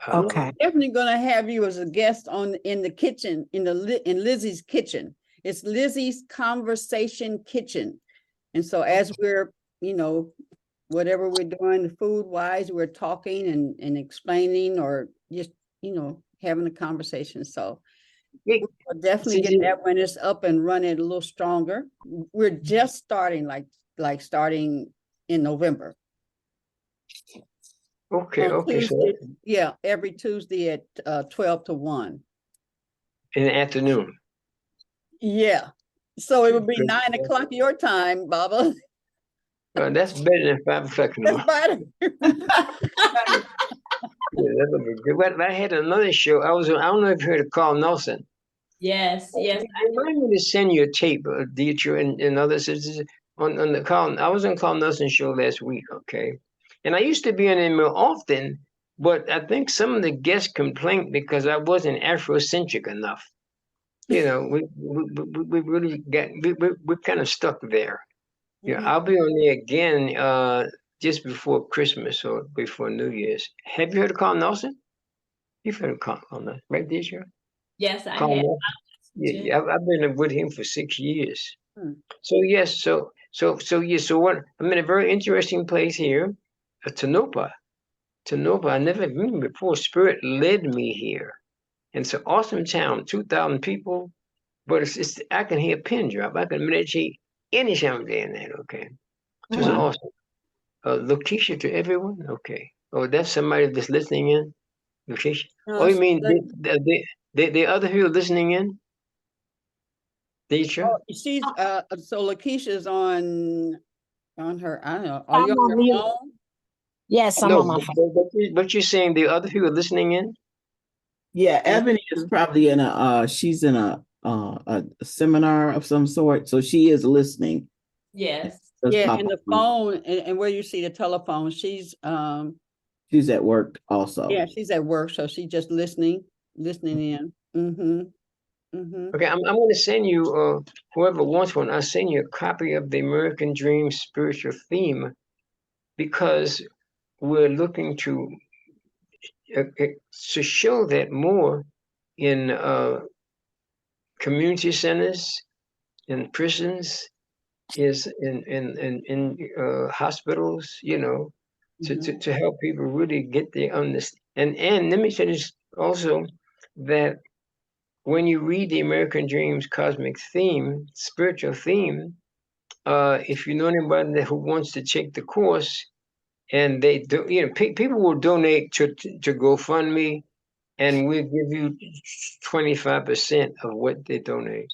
Speaker 10: Okay.
Speaker 3: Definitely gonna have you as a guest in the kitchen, in Lizzie's kitchen. It's Lizzie's Conversation Kitchen. And so as we're, whatever we're doing food wise, we're talking and explaining or just, having a conversation. So we'll definitely get that when it's up and running a little stronger. We're just starting like starting in November.
Speaker 6: Okay.
Speaker 3: On
Speaker 6: Okay.
Speaker 3: Tuesday, yeah, every Tuesday at 12 to 1.
Speaker 6: In the afternoon.
Speaker 3: Yeah. So it would be 9 o'clock your time, Baba.
Speaker 6: That's better than 5 o'clock in the morning.
Speaker 3: That's better.
Speaker 6: Yeah, that would be good. But I had another show. I don't know if you heard of Carl Nelson.
Speaker 1: Yes, yes.
Speaker 6: Remind me to send you a tape, Dietrich and others. On the Carl. I was on Carl Nelson show last week. Okay, and I used to be on him more often, but I think some of the guests complained because I wasn't Afrocentric enough. We really got we kind of stuck there. Yeah, I'll be on there again just before Christmas or before New Year's. Have you heard of Carl Nelson? You've heard of Carl Nelson, right, Deidre?
Speaker 1: Yes, I
Speaker 6: Carl
Speaker 1: have.
Speaker 6: Nelson. Yeah, I've been with him for 6 years. So yes, so what? I'm in a very interesting place here, Tonopah. Tonopah, I never been before. Spirit led me here. And it's an awesome town, 2,000 people, but it's I can hear a pin drop. I can meditate anytime of day and night, okay? So it's awesome. Lakeisha to everyone? Okay. Oh, that's somebody that's listening in? Lakeisha? Oh, you mean the other who are listening in? Deisha?
Speaker 3: She's so Lakeisha's on her, I don't know. Are
Speaker 10: I'm
Speaker 3: you on
Speaker 10: on
Speaker 3: your
Speaker 10: mute.
Speaker 3: phone?
Speaker 10: Yes, I'm
Speaker 6: No,
Speaker 10: on my phone.
Speaker 6: but you're saying the other who are listening in?
Speaker 2: Yeah, Ebony is probably in she's in a seminar of some sort, so she is listening.
Speaker 1: Yes.
Speaker 3: Yeah, and the phone and where you see the telephone, she's
Speaker 2: at work also.
Speaker 3: yeah, she's at work, so she's just listening in.
Speaker 6: Okay, I'm going to send you whoever wants one. I'll send you a copy of the American Dream spiritual theme because we're looking to show that more in community centers, in prisons, is in hospitals, to help people really get the understanding. And let me say this also, that when you read the American Dreams cosmic theme, spiritual theme, if you know anybody who wants to take the course, and they do, people will donate to GoFundMe, and we'll give you 25% of what they donate.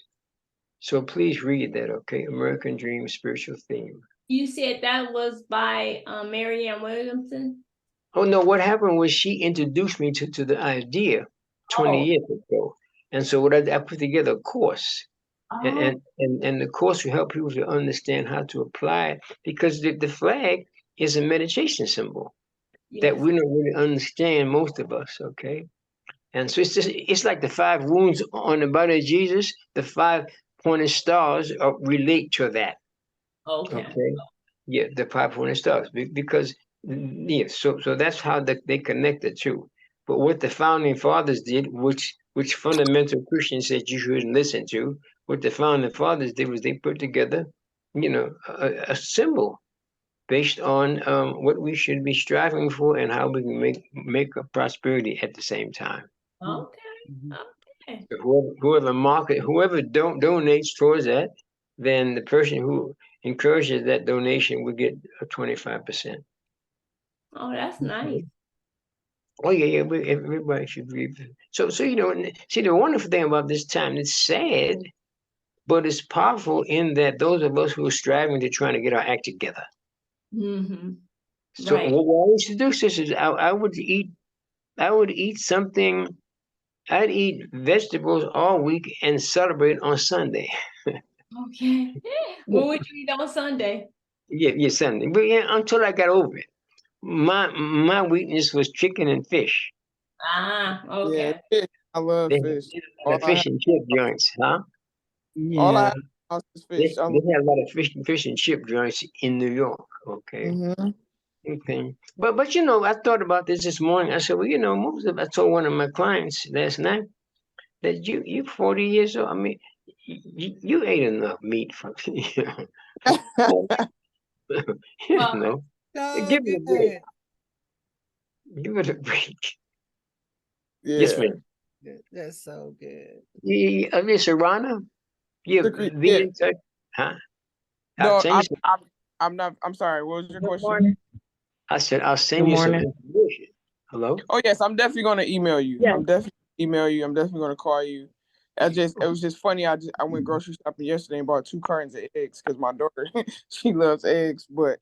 Speaker 6: So please read that, okay? American Dream spiritual theme.
Speaker 1: You said that was by Marianne Williamson?
Speaker 6: Oh, no, what happened was she introduced me to the idea 20 years ago. And so what I put together a course. And the course will help people to understand how to apply it, because the flag is a meditation symbol that we don't really understand, most of us, okay? And so it's like the 5 wounds on the body of Jesus, the 5 pointed stars relate to that. Okay. Yeah, the 5 pointed stars, because so that's how they connect the two. But what the founding fathers did, which fundamental Christians said you shouldn't listen to, what the founding fathers did was they put together, a symbol based on what we should be striving for and how we can make a prosperity at the same time.
Speaker 1: Okay.
Speaker 6: Whoever donates towards that, then the person who encourages that donation will get a 25%.
Speaker 1: Oh, that's nice.
Speaker 6: Oh yeah, everybody should read. So see, the wonderful thing about this time, it's sad, but it's powerful in that those of us who are striving to trying to get our act together. So what I used to do, sisters, I would eat something. I'd eat vegetables all week and celebrate on Sunday.
Speaker 1: Okay. What would you eat on Sunday?
Speaker 6: Yeah, Sunday. But yeah, until I got over it. My weakness was chicken and fish.
Speaker 1: Okay.
Speaker 8: I love
Speaker 6: They have
Speaker 8: fish.
Speaker 6: a lot
Speaker 8: All
Speaker 6: of
Speaker 8: I
Speaker 6: fish
Speaker 8: have,
Speaker 6: and chip joints, huh?
Speaker 8: all I
Speaker 2: Yeah.
Speaker 8: have in the house is
Speaker 6: They,
Speaker 8: fish.
Speaker 6: they have a lot of fish and chip joints in New York. Okay.
Speaker 8: Mhm.
Speaker 6: Okay. But I thought about this morning. I said, well, I told one of my clients last night that you 40 years old. I mean, you ate enough meat from you
Speaker 1: Well,
Speaker 6: know.
Speaker 5: So
Speaker 6: Give it a break.
Speaker 5: good.
Speaker 6: Give it a break. Yes,
Speaker 8: Yeah.
Speaker 6: ma'am.
Speaker 5: That's so good.
Speaker 6: Miss Arana, you be
Speaker 8: Yeah.
Speaker 6: in touch, huh? I'll
Speaker 8: No,
Speaker 6: send you some.
Speaker 8: I'm not. I'm sorry. What was your
Speaker 10: Good
Speaker 8: question?
Speaker 10: morning.
Speaker 6: I said I'll
Speaker 10: Good
Speaker 6: send you some
Speaker 10: morning.
Speaker 6: information. Hello.
Speaker 8: Oh yes, I'm definitely gonna email you.
Speaker 10: Yes.
Speaker 8: I'm definitely email you. I'm definitely gonna call you. It was just funny. I went grocery shopping yesterday and bought 2 cartons of eggs because my daughter she loves eggs, but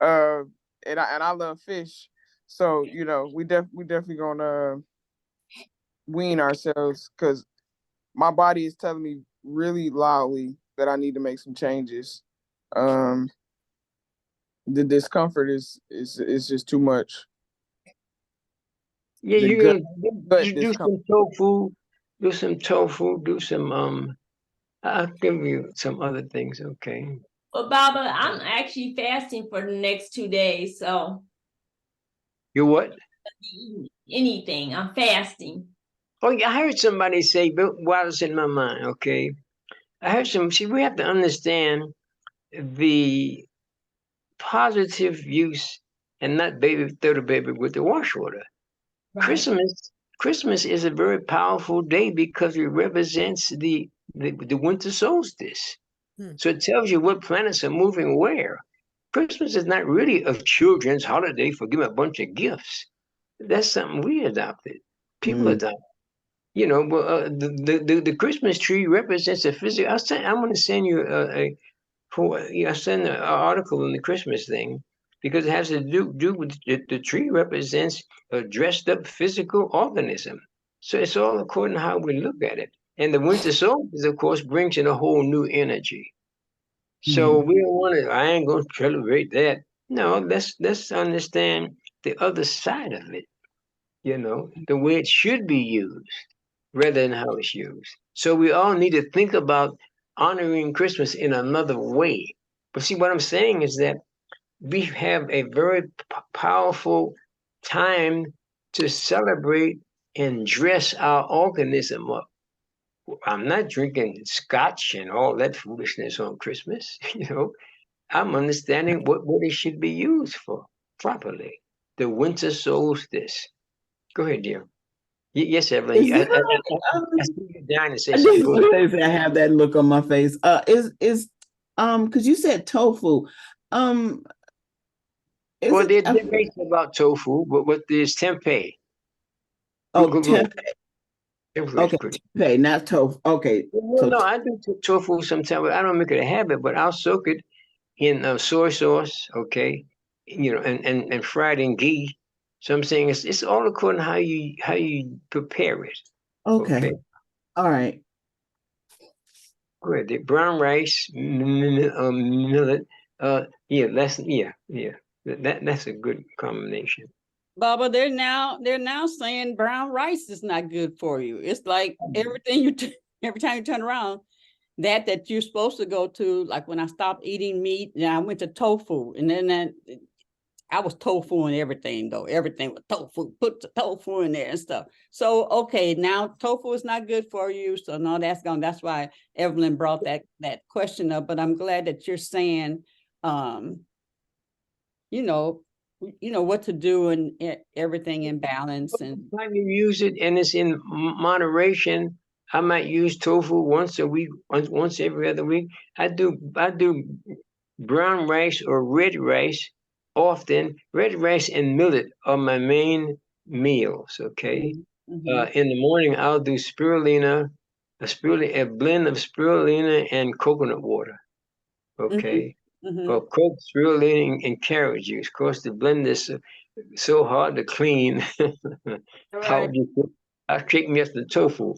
Speaker 8: uh, and I love fish. So we definitely gonna wean ourselves because my body is telling me really loudly that I need to make some changes. Um, the discomfort is just too much.
Speaker 6: Yeah,
Speaker 8: The
Speaker 6: you
Speaker 8: gut gut
Speaker 6: do
Speaker 8: discomfort.
Speaker 6: some tofu, do some I'll give you some other things, okay?
Speaker 1: But Baba, I'm actually fasting for the next 2 days, so
Speaker 6: You what?
Speaker 1: anything. I'm fasting.
Speaker 6: Oh, yeah, I heard somebody say, but while it's in my mind, okay. I heard see, we have to understand the positive use and not throw the baby with the wash water.
Speaker 1: Right.
Speaker 6: Christmas is a very powerful day because it represents the winter solstice.
Speaker 5: Hmm.
Speaker 6: So it tells you what planets are moving where. Christmas is not really a children's holiday for giving a bunch of gifts. That's something we adopted. People
Speaker 2: Mm.
Speaker 6: adopted. The Christmas tree represents a physical. I'm going to send you I send an article in the Christmas thing because it has to do with the tree represents a dressed up physical organism. So it's all according to how we look at it. And the winter solstice, of course, brings in a whole new energy. So
Speaker 2: Mm.
Speaker 6: we don't want to. I ain't going to celebrate that. No, let's understand the other side of it. The way it should be used rather than how it's used. So we all need to think about honoring Christmas in another way. But see, what I'm saying is that we have a very powerful time to celebrate and dress our organism up. I'm not drinking scotch and all that foolishness on Christmas. I'm understanding what it should be used for properly. The winter solstice. Go ahead, dear. Yes, Evelyn.
Speaker 2: Is there
Speaker 6: I see you dying to say
Speaker 2: I
Speaker 6: something.
Speaker 2: did
Speaker 6: Go ahead.
Speaker 2: say I have that look on my face. Is because you said tofu. Um, is
Speaker 6: Well,
Speaker 2: it
Speaker 6: they're based about tofu, but what there's tempeh.
Speaker 2: oh
Speaker 6: Go.
Speaker 2: tempeh?
Speaker 6: Tempeh is
Speaker 2: Okay,
Speaker 6: pretty.
Speaker 2: tempeh, not tofu. Okay,
Speaker 6: Well,
Speaker 2: so
Speaker 6: no, I do tofu sometimes. But I don't make it a habit, but I'll soak it in soy sauce, okay, and fry it in ghee. So I'm saying it's all according to how you prepare it,
Speaker 2: okay,
Speaker 6: okay.
Speaker 2: all right.
Speaker 6: Good. The brown rice, millet. Yeah. That's a good combination.
Speaker 3: Baba, they're now saying brown rice is not good for you. It's like everything every time you turn around, that you're supposed to go to. Like when I stopped eating meat, and I went to tofu, and then I was tofu and everything though. Everything was tofu. Put the tofu in there and stuff. So okay, now tofu is not good for you. So no, that's gone. That's why Evelyn brought that question up. But I'm glad that you're saying, um, you know, what to do and everything in balance and.
Speaker 6: Time you use it and it's in moderation. I might use tofu once a week, once every other week. I do brown rice or red rice often. Red rice and millet are my main meals. Okay.
Speaker 3: Mhm.
Speaker 6: In the morning, I'll do a blend of spirulina and coconut water.
Speaker 3: Mhm.
Speaker 6: Okay.
Speaker 3: Mhm.
Speaker 6: Or Coke, spirulina, and carrot juice. Of course, the blend is so hard to clean.
Speaker 3: All
Speaker 6: How
Speaker 3: right.
Speaker 6: would you cook? I take me up the tofu.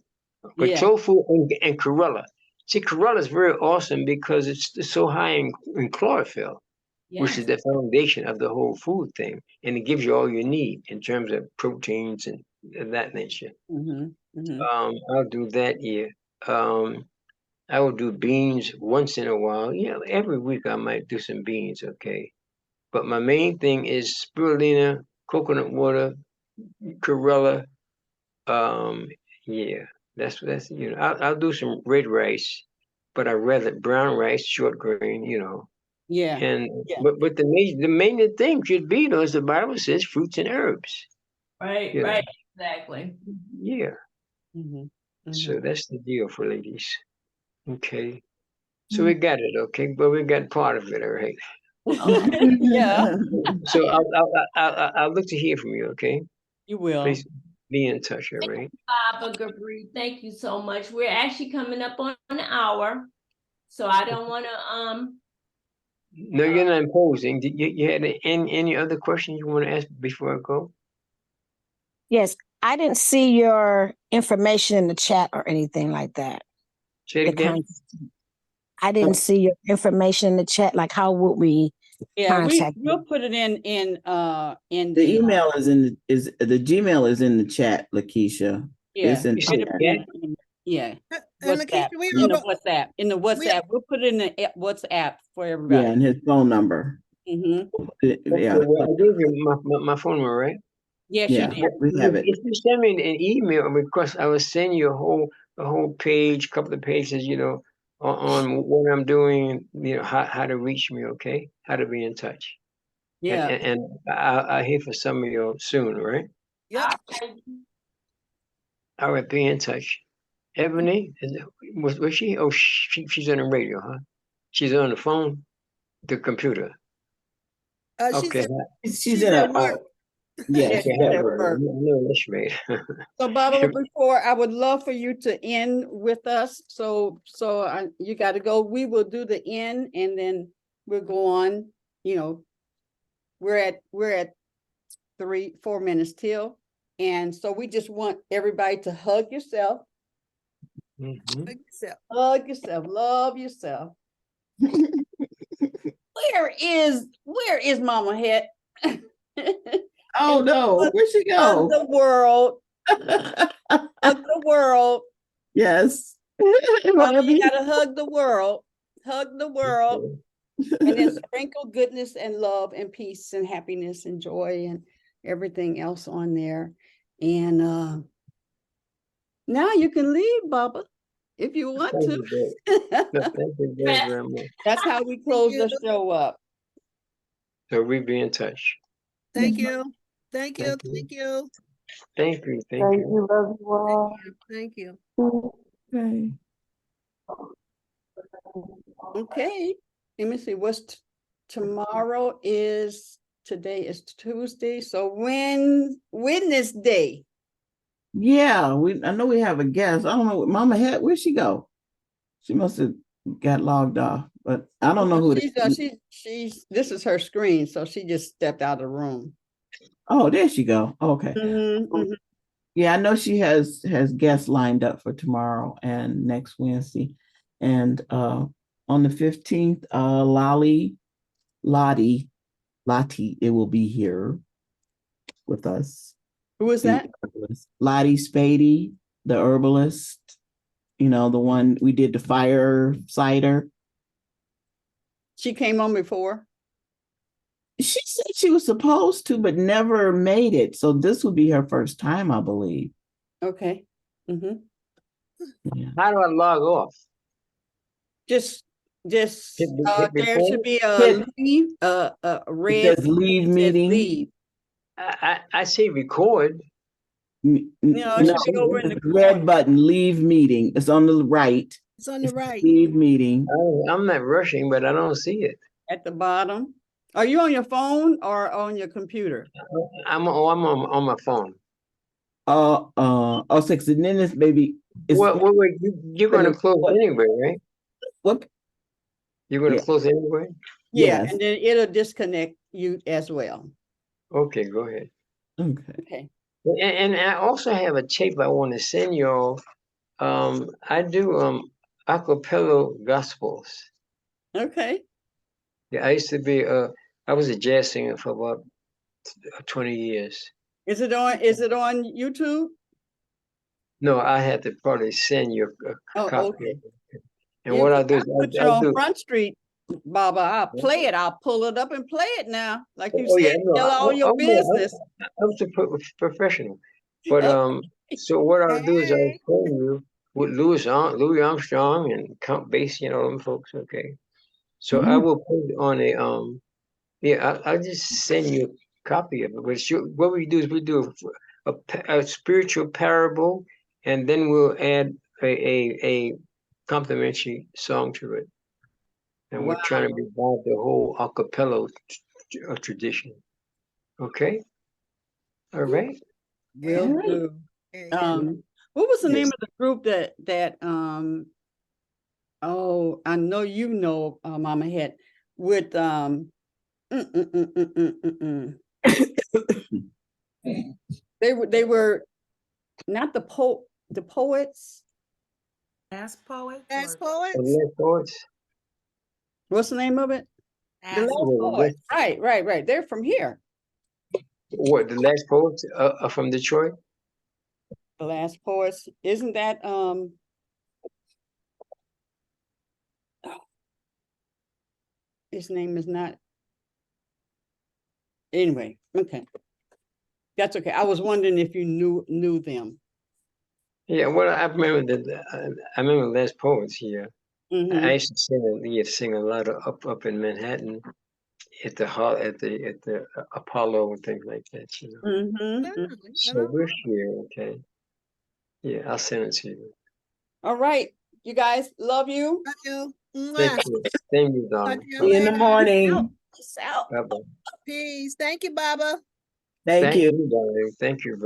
Speaker 6: But
Speaker 3: Yeah.
Speaker 6: tofu and chlorella. See, chlorella is very awesome because it's so high in chlorophyll, which is
Speaker 1: Yes.
Speaker 6: the foundation of the whole food thing. And it gives you all you need in terms of proteins and that nature.
Speaker 3: Mm-hmm. Mhm.
Speaker 6: I'll do that. Yeah. I will do beans once in a while. Yeah, every week I might do some beans. Okay. But my main thing is spirulina, coconut water, chlorella. Um, yeah, that's I'll do some red rice, but I rather brown rice, short grain.
Speaker 3: Yeah.
Speaker 6: And
Speaker 3: Yeah.
Speaker 6: but the main thing should be though, as the Bible says, fruits and herbs.
Speaker 1: Right,
Speaker 6: You know,
Speaker 1: right, exactly.
Speaker 6: yeah.
Speaker 3: Mhm.
Speaker 6: So
Speaker 3: Mhm.
Speaker 6: that's the deal for ladies. Okay. So we got it, okay, but we got part of it, all right.
Speaker 3: Yeah,
Speaker 6: So I'll look to hear from you, okay?
Speaker 3: you will.
Speaker 6: Please be in touch, all right?
Speaker 1: Baba Gabree, thank you so much. We're actually coming up on an hour, so I don't want to
Speaker 6: No, you're not imposing. Did you had any other questions you want to ask before I go?
Speaker 10: Yes, I didn't see your information in the chat or anything like that.
Speaker 6: Say it
Speaker 10: The
Speaker 6: again.
Speaker 10: I didn't see your information in the chat. Like, how would we
Speaker 3: Yeah,
Speaker 10: contact you?
Speaker 3: we'll put it in
Speaker 2: The
Speaker 3: the
Speaker 2: email is the Gmail is in the chat, Lakeisha.
Speaker 3: yeah.
Speaker 2: It's in
Speaker 6: You said
Speaker 3: It'll
Speaker 6: yeah.
Speaker 3: be yeah.
Speaker 5: And Lakeisha,
Speaker 3: WhatsApp. In the WhatsApp.
Speaker 5: we
Speaker 3: We'll put it in the WhatsApp for
Speaker 2: yeah,
Speaker 3: everybody.
Speaker 2: and his phone number.
Speaker 3: Mm-hmm.
Speaker 6: Okay,
Speaker 2: Yeah,
Speaker 6: well, I gave you my phone number, right?
Speaker 3: Yes, you
Speaker 2: yeah,
Speaker 3: did.
Speaker 2: we have it.
Speaker 6: If you send me an email request, I will send you a whole page, couple of pages, on what I'm doing, how to reach me, okay? How to be in touch. And
Speaker 3: Yeah.
Speaker 6: and, and I'll hear from some of you soon, right?
Speaker 5: Yep.
Speaker 6: All right, be in touch. Ebony, was she? Oh, she's on the radio, huh? She's on the phone, the computer.
Speaker 5: She's
Speaker 6: Okay,
Speaker 2: She's in
Speaker 5: at
Speaker 2: a
Speaker 5: work.
Speaker 2: yeah,
Speaker 3: Yeah,
Speaker 2: she's
Speaker 3: she's
Speaker 2: at
Speaker 3: at
Speaker 2: work.
Speaker 6: I
Speaker 3: work.
Speaker 6: know that's right.
Speaker 3: So Barbara, before I would love for you to end with us. So you got to go. We will do the end and then we'll go on. You know, we're at 4 minutes till. And so we just want everybody to hug yourself,
Speaker 6: Mhm.
Speaker 3: love yourself. Where is Mama Het?
Speaker 2: Oh no, where'd she
Speaker 3: Hug
Speaker 2: go?
Speaker 3: the world, hug the world.
Speaker 2: Yes.
Speaker 3: Mama, you gotta hug the world, and then sprinkle goodness and love and peace and happiness and joy and everything else on there. And now you can leave, Baba, if you want
Speaker 6: Thank
Speaker 3: to.
Speaker 6: you very, no, thank you very much.
Speaker 3: That's how we close the show up.
Speaker 6: So we be in touch.
Speaker 5: Thank you. Thank you.
Speaker 6: Thank you.
Speaker 5: Thank you.
Speaker 6: Thank you. Thank
Speaker 4: Thank
Speaker 6: you.
Speaker 4: you, love you all.
Speaker 5: Thank you.
Speaker 2: Okay.
Speaker 3: Okay, let me see, tomorrow is, today is Tuesday, so Wednesday.
Speaker 2: Yeah, I know we have a guest. I don't know, Mama Het, where'd she go? She must have got logged off, but I don't know who
Speaker 3: She's this is her screen, so she just stepped out of the room.
Speaker 2: Oh, there she go. Okay.
Speaker 3: Mhm.
Speaker 2: Yeah, I know she has guests lined up for tomorrow and next Wednesday. And on the 15th, Lottie, it will be here with us.
Speaker 3: Who is that?
Speaker 2: Lottie Spady, the herbalist, the one we did the fire cider.
Speaker 3: She came on before.
Speaker 2: She said she was supposed to, but never made it. So this will be her first time, I believe.
Speaker 3: Okay. Mm-hmm.
Speaker 2: Yeah.
Speaker 6: How do I log off?
Speaker 3: Just
Speaker 6: Hit
Speaker 3: there should
Speaker 6: record?
Speaker 3: be a leave, a red.
Speaker 2: It says leave
Speaker 3: it says
Speaker 2: meeting.
Speaker 3: leave.
Speaker 6: I say record.
Speaker 3: No, it should be over in the
Speaker 2: red
Speaker 3: corner.
Speaker 2: button, leave meeting. It's on the right.
Speaker 5: It's on the right.
Speaker 2: Leave meeting.
Speaker 6: I'm not rushing, but I don't see it.
Speaker 3: At the bottom. Are you on your phone or on your computer?
Speaker 6: I'm on my phone.
Speaker 2: Six, and then this baby is
Speaker 6: Wait, you're going to close anyway, right?
Speaker 2: What?
Speaker 6: You're going to close anyway?
Speaker 3: Yeah,
Speaker 2: Yes.
Speaker 3: and then it'll disconnect you as well.
Speaker 6: Okay, go ahead.
Speaker 2: Okay.
Speaker 6: And I also have a tape I want to send y'all. I do acapella gospels.
Speaker 3: Okay.
Speaker 6: Yeah, I used to be I was a jazz singer for about 20 years.
Speaker 3: Is it on YouTube?
Speaker 6: No, I had to probably send you a
Speaker 3: Oh,
Speaker 6: copy.
Speaker 3: okay.
Speaker 6: And
Speaker 3: Yeah,
Speaker 6: what I
Speaker 3: 'cause
Speaker 6: do is
Speaker 3: put you
Speaker 6: I
Speaker 3: on
Speaker 6: do.
Speaker 3: Front Street, Baba. I'll play it. I'll pull it up and play it now. Like you
Speaker 6: Oh yeah,
Speaker 3: said,
Speaker 6: no,
Speaker 3: tell all your business.
Speaker 6: I'm professional. But so what I'll do is I'll
Speaker 5: Hey.
Speaker 6: phone you with Louis Armstrong and Count Basie and all them folks. Okay, so I
Speaker 2: Mhm.
Speaker 6: will put it on a I'll just send you a copy of it. But what we do is we do a spiritual parable, and then we'll add a complimentary song to it. And
Speaker 3: Wow,
Speaker 6: we're trying to revive the whole a cappella tradition. Okay, all right.
Speaker 3: will
Speaker 2: All right.
Speaker 3: do.
Speaker 5: Yeah.
Speaker 3: What was the name
Speaker 6: Yes.
Speaker 3: of the group that oh, I know you know, Mama had with mm, mm, mm, mm, mm, mm, mm. They were not the poets.
Speaker 9: As poets
Speaker 5: As
Speaker 9: or
Speaker 6: The
Speaker 5: poets?
Speaker 6: last poets.
Speaker 3: What's the name of it? The
Speaker 9: as
Speaker 3: Last
Speaker 6: Well,
Speaker 3: Poets. Right. They're from here.
Speaker 6: what the last poets are from Detroit?
Speaker 3: The Last Poets. Isn't that his name is not anyway, okay. That's okay. I was wondering if you knew them.
Speaker 6: Yeah, well, I remember the last poets here. I
Speaker 3: Mm-hmm.
Speaker 6: used to sing a lot of up in Manhattan at the hall at the Apollo and things like that.
Speaker 5: Yeah.
Speaker 3: Mm-hmm.
Speaker 6: So we're here, okay. Yeah, I'll send it to you.
Speaker 3: All right. You guys, love you.
Speaker 5: Love you.
Speaker 6: Thank
Speaker 5: Mwah.
Speaker 6: you. Thank you,
Speaker 5: Talk
Speaker 6: Donna.
Speaker 5: to you
Speaker 2: See you in the
Speaker 5: later.
Speaker 2: morning.
Speaker 3: Peace out.
Speaker 6: Bye bye.
Speaker 5: Peace. Thank you, Baba.
Speaker 2: Thank
Speaker 6: Thank
Speaker 2: you.
Speaker 6: you, darling. Thank you.